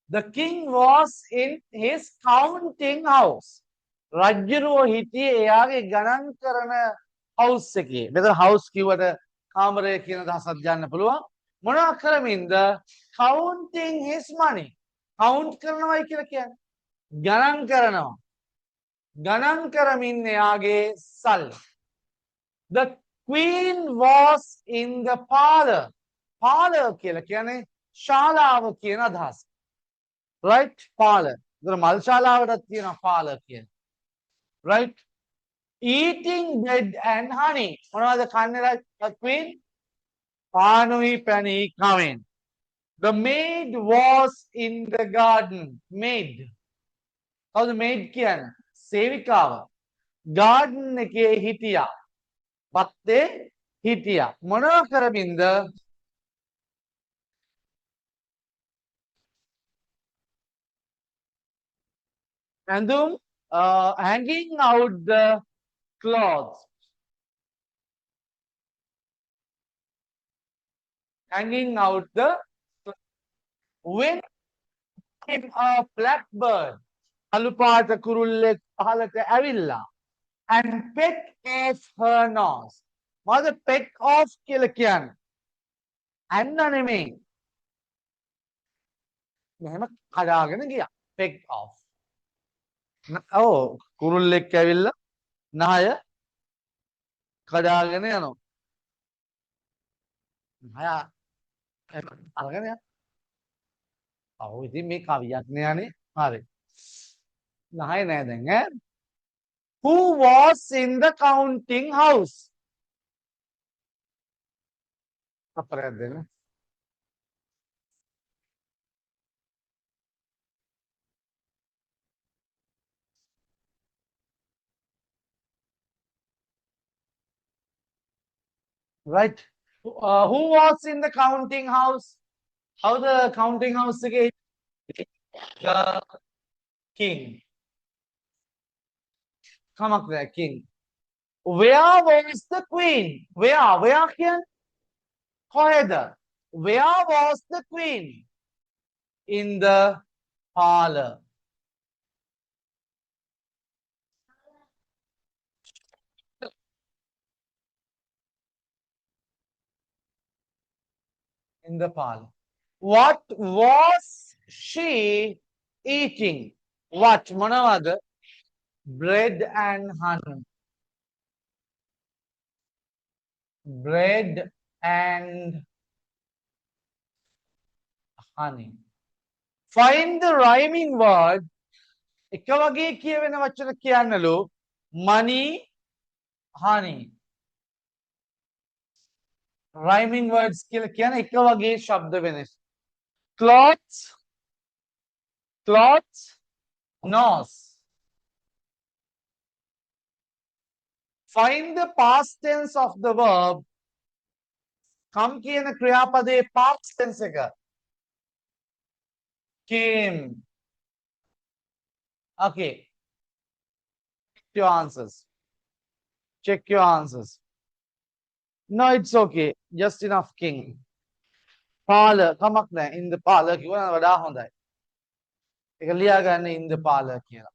The king was in his counting house. රජ්ජුරුවෝ හිටියේ එයාගේ ගණන් කරන house එකේ. මෙතන house කිව්වට කාමරය කියන අදහසක් ගන්න පුළුවන්. මොනවා කරමින්ද? Counting his money. Count කරනවායි කියලා කියන්නේ. ගණන් කරනවා. ගණන් කරමින් එයාගේ සල්ලි. The queen was in the parlor. Parlor කියලා කියන්නේ ශාලාව කියන අදහස. Right? Parlor. ඒතර මල් ශාලාවටත් තියෙනවා parlor කියන. Right? Eating bread and honey. මොනවද කන්නේ the queen? පානුයි පැණි කවෙන්. The maid was in the garden. Maid. කවුද maid කියන්නේ? සේවිකාව. garden එකේ හිටියා. බත්තේ හිටියා. මොනවා කරමින්ද? ඇඳුම් hanging out the clothes. Hanging out the when came a blackbird. අලුපාට කුරුල්ලෙක් පහලට ඇවිල්ලා. And peck off her nose. මොකද peck off කියලා කියන්නේ? අන්න නෙමෙයි. මෙහෙම කඩාගෙන ගියා. peck off. ඔව් කුරුල්ලෙක් ඇවිල්ලා නහය කඩාගෙන යනවා. නහය අරගෙන යනවා. ඔව් ඉතින් මේ කවියක් නෑනේ. හරි. නහය නෑ දැන් ඈ. Who was in the counting house? අපරයක් දෙන්න. Right. Who was in the counting house? How the counting house again? The king. Come up there, king. Where was the queen? Where can? කොහෙද? Where was the queen? In the parlor. In the parlor. What was she eating? What? මොනවද? Bread and honey. Bread and honey. Find the rhyming word. එක වගේ කියවෙන වචන කියන්නලු. Money, honey. Rhyming words කියලා කියන එක වගේ ශබ්ද වෙනස්. Cloth, nose. Find the past tense of the verb. Come කියන ක්‍රියාපදයේ past tense එක. Came. Okay. Check your answers. Check your answers. No, it's okay. Just enough king. Parlor. කමක් නැහැ. In the parlor කිව්වම වඩා හොඳයි. ඒක ලියා ගන්න in the parlor කියලා.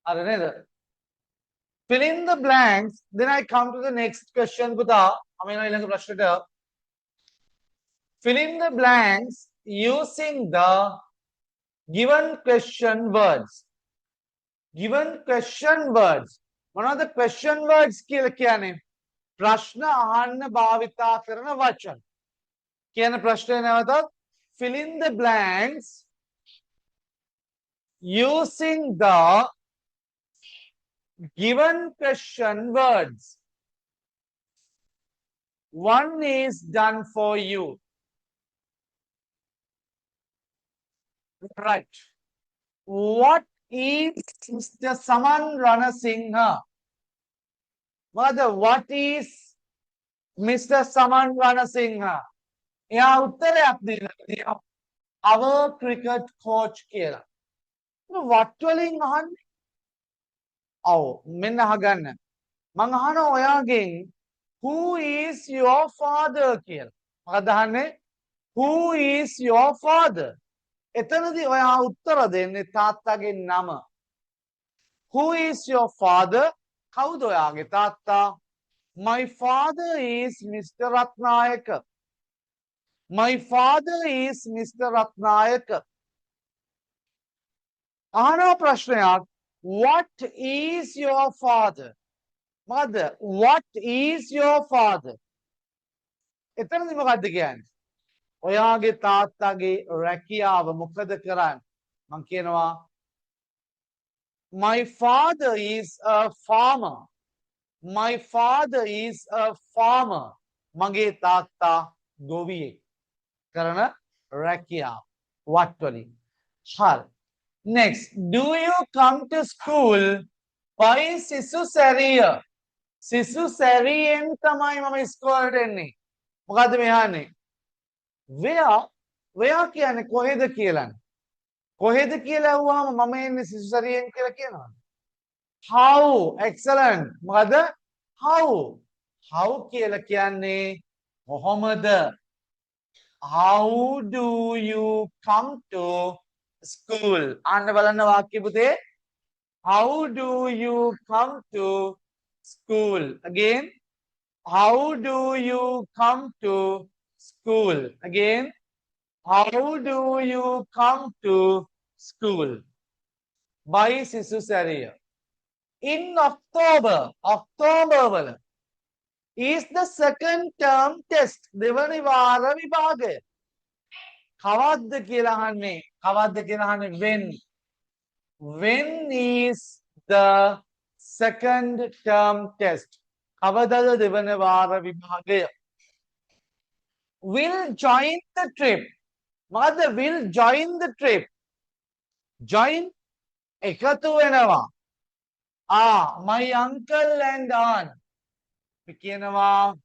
හරි නේද? Fill in the blanks. Then I come to the next question පුතා. අපි යනවා ඊළඟ ප්‍රශ්නෙට. Fill in the blanks using the given question words. Given question words. මොනවද question words කියලා කියන්නේ? ප්‍රශ්න අහන්න භාවිතා කරන වචන. කියන ප්‍රශ්නේ නැවතත් fill in the blanks using the given question words. One is done for you. Right. What is Mr. Saman Ranasinghe? Mother, what is Mr. Saman Ranasinghe? එයා උත්තරයක් දෙනවා. Our cricket coach කියලා. what වලින් අහන්නේ? ඔව් මෙන්න අහගන්න. මං අහනවා ඔයාගෙන් who is your father කියලා. මොකක්ද අහන්නේ? Who is your father? එතනදී ඔයා උත්තර දෙන්නේ තාත්තගේ නම. Who is your father? කවුද ඔයාගේ තාත්තා? My father is Mr. Ratnayaka. My father is Mr. Ratnayaka. අහනවා ප්‍රශ්නයක්. What is your father? Mother, what is your father? එතනදී මොකද්ද කියන්නේ? ඔයාගේ තාත්තගේ රැකියාව මොකද කරන්නේ? මං කියනවා My father is a farmer. My father is a farmer. මගේ තාත්තා ගොවියෙක්. කරන රැකියාව. What වලින්? හරි. Next, do you come to school by සිසුසැරිය? සිසුසැරියෙන් තමයි මම ඉස්කෝලේට එන්නේ. මොකද්ද මේ අහන්නේ? Where කියන්නේ කොහෙද කියලානේ. කොහෙද කියලා අහුවාම මම එන්නේ සිසුසැරියෙන් කියලා කියනවා. How? Excellent. මොකද? How? How කියලා කියන්නේ කොහොමද? How do you come to school? අන්න බලන්න වාක්‍ය පුතේ. How do you come to school? Again. How do you come to school? Again. How do you come to school? By සිසුසැරිය. In October වල is the second term test. දෙවනි වාර විභාගය. කවද්ද කියලා අහන්නේ? කවද්ද කියලා අහන්නේ when? When is the second term test? කවදද දෙවන වාර විභාගය? Will join the trip. Mother will join the trip. Join එකතු වෙනවා. My uncle and aunt. කියනවා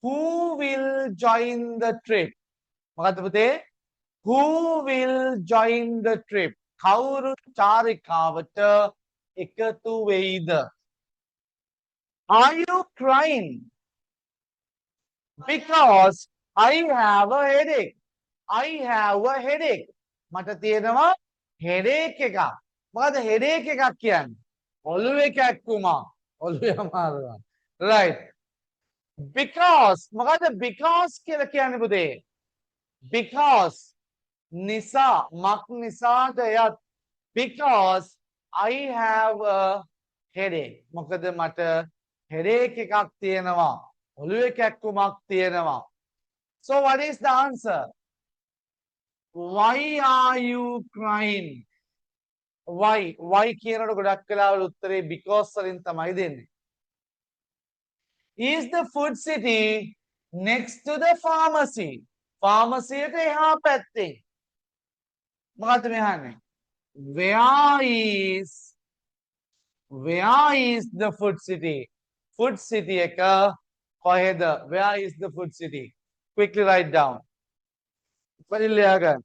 who will join the trip? මොකද්ද පුතේ? Who will join the trip? කවුරු චාරිකාවට එකතු වෙයිද? Are you crying? Because I have a headache. I have a headache. මට තියෙනවා headache එකක්. මොකද headache එකක් කියන්නේ? ඔළුවේ කැක්කුමක්. ඔළුවේ අමාරුවක්. Right. Because මොකද because කියලා කියන්නේ පුතේ? Because නිසා මක් නිසාද යත් because I have a headache. මොකද මට headache එකක් තියෙනවා. ඔළුවේ කැක්කුමක් තියෙනවා. So what is the answer? Why are you crying? Why කියනකොට ගොඩක් වෙලාවල උත්තරේ because වලින් තමයි දෙන්නේ. Is the food city next to the pharmacy? Pharmacy එකට එහා පැත්තේ. මොකද්ද මේ අහන්නේ? Where is the food city? Food city එක කොහෙද? Where is the food city? Quickly write down. පරිලි ලියා ගන්න.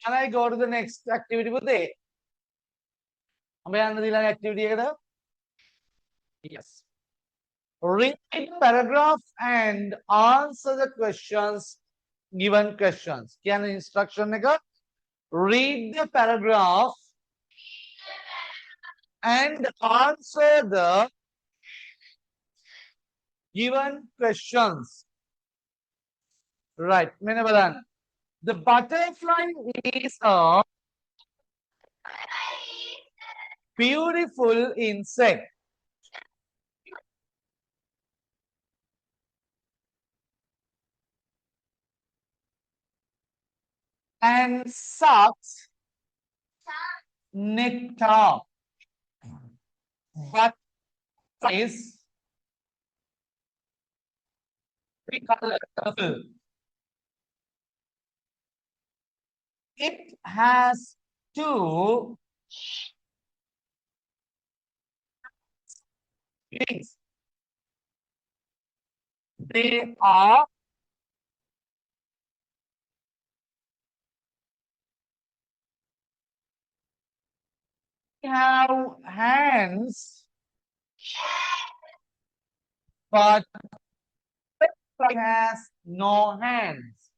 Can I go to the next activity පුතේ? අපේ යන්න ඊළඟ activity එකට? Yes. Read the paragraph and answer the questions. Given questions. Can instruction එක? Read the paragraph and answer the given questions. Right. මෙන්න බලන්න. The butterfly is a beautiful insect. And sucks nectar. But is colorful. It has two wings. They are have hands, but it has no hands.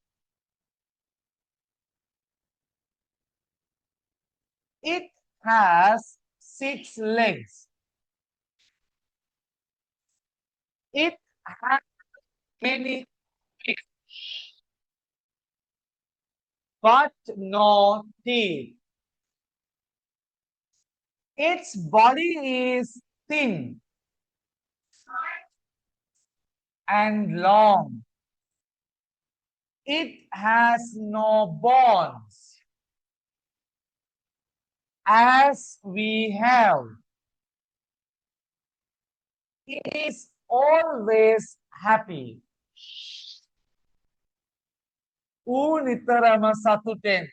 It has 6 legs. It has many feet, but no teeth. Its body is thin and long. It has no bones, as we have. It is always happy. ඌ නිතරම සතුටෙන්.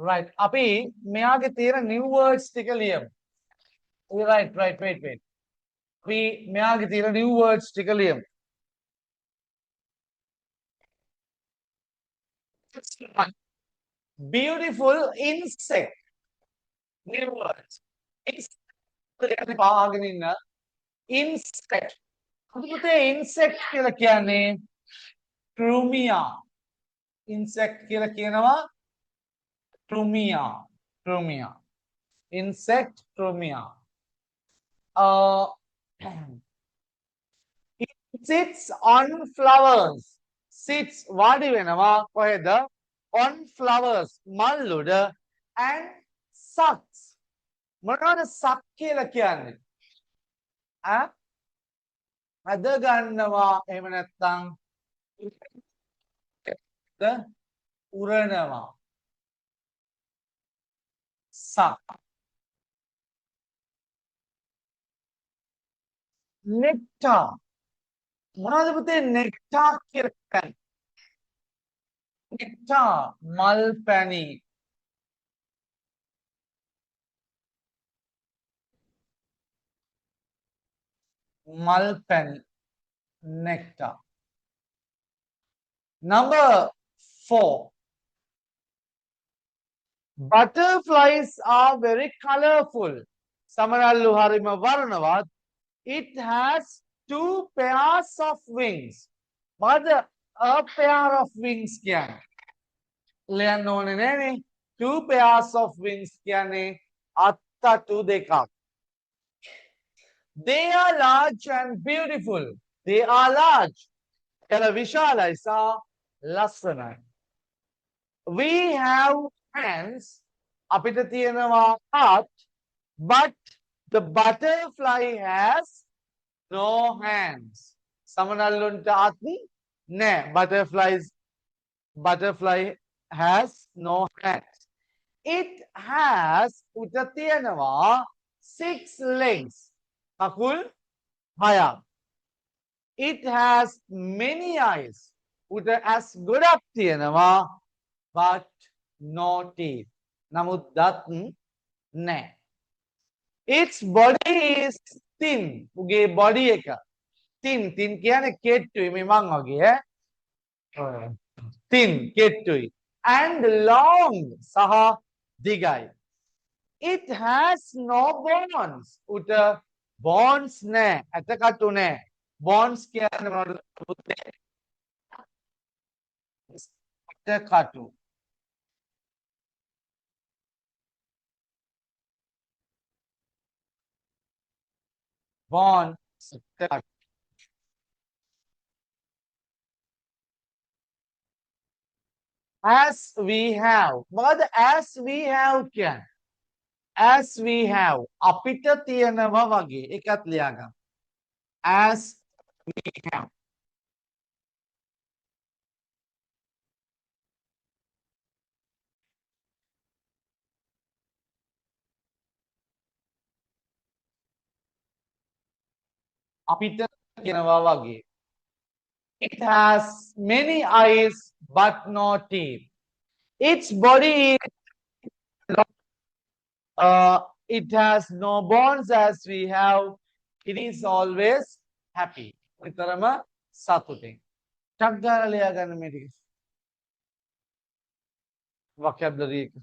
Right. අපි මෙයාගේ තියෙන new words ටික ලියමු. Right, wait. අපි මෙයාගේ තියෙන new words ටික ලියමු. Beautiful insect. New words. පාගෙන ඉන්න insect. පුතේ insect කියලා කියන්නේ Trumia. Insect කියලා කියනවා Trumia. Insect Trumia. It sits on flowers. Sits වාඩි වෙනවා කොහෙද? On flowers. මල් උඩ and sucks. මොනවද suck කියලා කියන්නේ? අද ගන්නවා එහෙම නැත්නම් උරනවා. Suck. Nectar. මොනවද පුතේ nectar කියලා කියන්නේ? Nectar මල් පැණි. මල් පැණි. Nectar. Number 4. Butterflies are very colorful. සමරල්ලු හරිම වර්ණවත්. It has 2 pairs of wings. Mother, a pair of wings කියන්නේ. ලියන්න ඕනේ නෑනේ. 2 pairs of wings කියන්නේ අත්තටු දෙකක්. They are large and beautiful. They are large. එල විශාලයි සහ ලස්සනයි. We have hands. අපිට තියෙනවා hat, but the butterfly has no hands. සමනල්ලුන්ට අත් නෑ. Butterfly has no hands. It has උට තියෙනවා 6 legs. කකුල් 6ක්. It has many eyes. උට as ගොඩක් තියෙනවා but no teeth. නමුත් දත් නෑ. Its body is thin. උගේ body එක thin කියන්නේ කෙට්ටුයි මේ මං වගේ thin කෙට්ටුයි and long සහ දිගයි. It has no bones. උට bones නෑ. ඇටකටු නෑ. Bones කියන්නේ මොනවද පුතේ? ඇටකටු. Bones. As we have. මොකද as we have කියන්නේ? as we have අපිට තියෙනවා වගේ එකත් ලියාගන්න. as we have අපිට තියෙනවා වගේ. It has many eyes but no teeth. Its body is it has no bones as we have. It is always happy. විතරම සතුටින්. ටක් ගාලා ලියා ගන්න මේ ටික. vocabulary එක.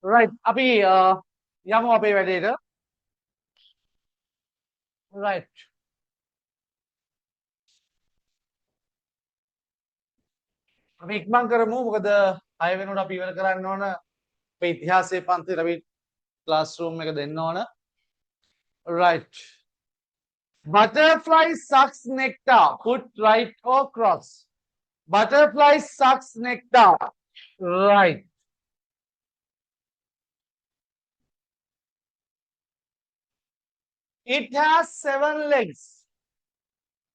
right අපි යමු අපේ වැඩේට. right අපි ඉක්මන් කරමු මොකද 6 වෙනකොට අපි ඉවර කරන්න ඕන අපේ ඉතිහාසයේ පන්තියට අපි ක්ලාස් රූම් එක දෙන්න ඕන. Right. Butterfly sucks nectar. Put right or cross. Butterfly sucks nectar. Right. It has 7 legs.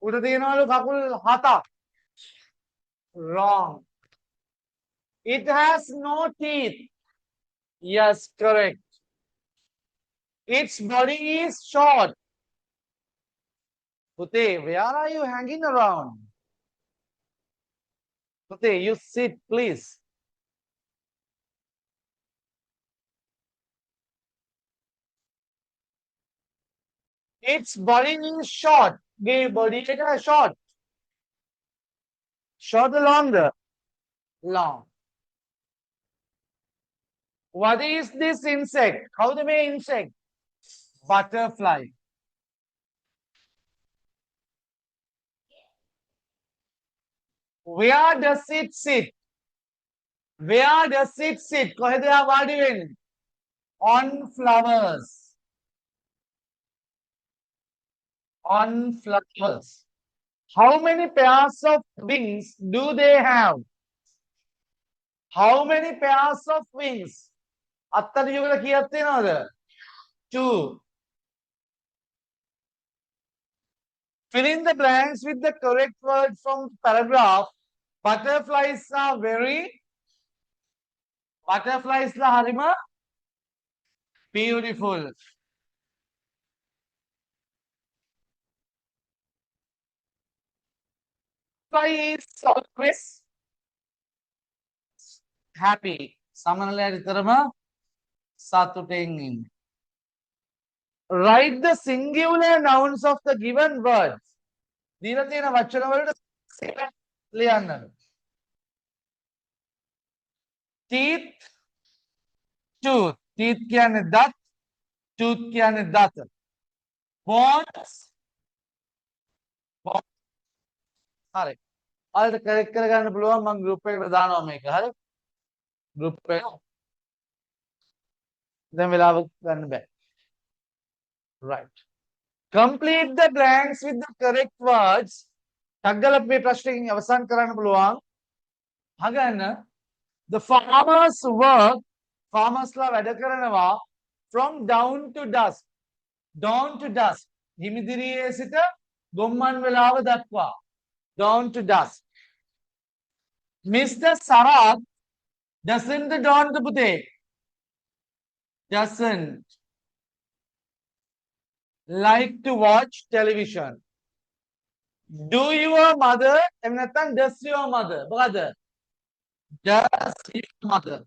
උඩ තියෙනවලු කකුල් 7ක්. Wrong. It has no teeth. Yes, correct. Its body is short. Pute, where are you hanging around? Pute, you sit, please. Its body is short. ගේ body එක short. Short or longer? Long. What is this insect? How the may insect? Butterfly. Where does it sit? Where does it sit? කොහෙද එයා වාඩි වෙන්නේ? On flowers. On flowers. How many pairs of wings do they have? How many pairs of wings? අත්තර යුගල කීයක් තියෙනවද? 2. Fill in the blanks with the correct word from the paragraph. Butterflies are very. Butterflies la harima beautiful. Fly is always happy. Samanala විතරම සතුටින් ඉන්නේ. Write the singular nouns of the given words. දීලා තියෙන වචන වලට ලියන්න. Teeth, tooth. Teeth කියන්නේ දත්, tooth කියන්නේ දත. Bones, bones. හරි. ඔයාලට correct කරගන්න පුළුවන් මම group එකට දානවා මේක. හරි? Group එක. දැන් වෙලාව ගන්න බෑ. Right. Complete the blanks with the correct words. තග්ගල මේ ප්‍රශ්නයෙන් අවසන් කරන්න පුළුවන්. අහගන්න. The farmers work. Farmers ලා වැඩ කරනවා from dawn to dusk. Dawn to dusk. හිමිදිරියේ සිට ගොම්මන් වෙලාව දක්වා. Dawn to dusk. Mr. Sarath doesn't dawn to පුතේ. Doesn't like to watch television. Do your mother, එහෙම නැත්නම් does your mother, brother? Does your mother?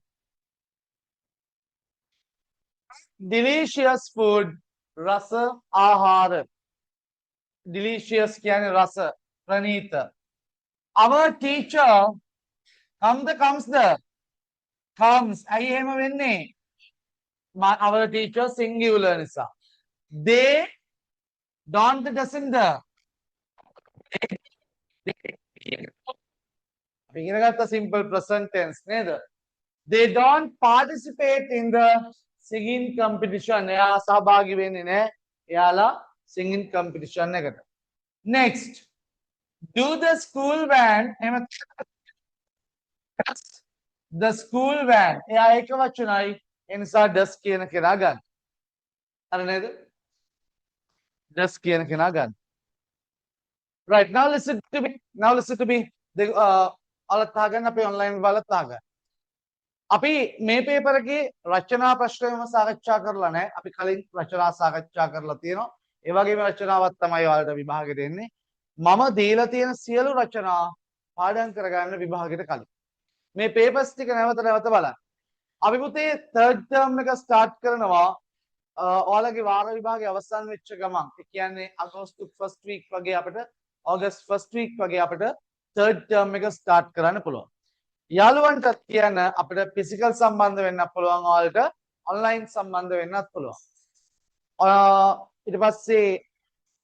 Delicious food, රස ආහාර. Delicious කියන්නේ රස, ප්‍රණීත. Our teacher comes. ඇයි එහෙම වෙන්නේ? Our teacher singular නිසා. They don't doesn't. ඉගෙන ගත්ත simple present tense නේද? They don't participate in the singing competition. එයා සහභාගී වෙන්නේ නැහැ. එයාලා singing competition එකට. Next. Do the school van. The school van. එයා ඒක වචනයි. ඒ නිසා does කියන කෙනා ගන්න. හරි නේද? does කියන කෙනා ගන්න. Right, now listen to me. ඔයාලත් අහගන්න අපේ online වලත් අහගන්න. අපි මේ පේපර් එකේ රචනා ප්‍රශ්නයම සාකච්ඡා කරලා නැහැ. අපි කලින් රචනා සාකච්ඡා කරලා තියෙනවා. ඒ වගේම රචනාවක් තමයි ඔයාලට විභාගෙට එන්නේ. මම දීලා තියෙන සියලු රචනා පාඩම් කරගන්න විභාගෙට කලින්. මේ පේපර්ස් ටික නැවත බලන්න. අපි පුතේ third term එක start කරනවා. ඔයාලගේ වාර විභාගය අවසන් වෙච්ච ගමන්. ඒ කියන්නේ අගෝස්තු first week වගේ අපිට August first week වගේ අපිට third term එක start කරන්න පුළුවන්. යාළුවන්ටත් කියන්න අපිට physical සම්බන්ධ වෙන්නත් පුළුවන් ඔයාලට online සම්බන්ධ වෙන්නත් පුළුවන්. ඊට පස්සේ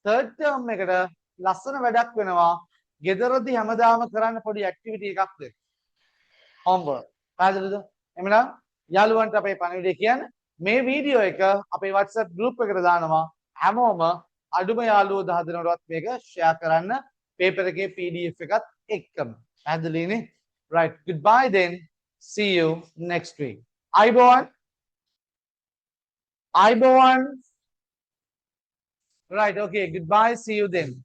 third term එකට ලස්සන වැඩක් වෙනවා. ගෙදරදී හැමදාම කරන්න පොඩි activity එකක් දෙන්න. homework. පැහැදිලිද? එහෙනම් යාළුවන්ට අපේ පණිවිඩය කියන්නේ මේ වීඩියෝ එක අපේ WhatsApp group එකට දානවා. හැමෝම අඩුම යාළුවෝ 10 දෙනෙකුටවත් මේක share කරන්න paper එකේ PDF එකත් එක්කම. පැහැදිලිනේ? Right. Goodbye then. See you next week. අයිබෝවන්. අයිබෝවන්. Right. Okay. Goodbye. See you then.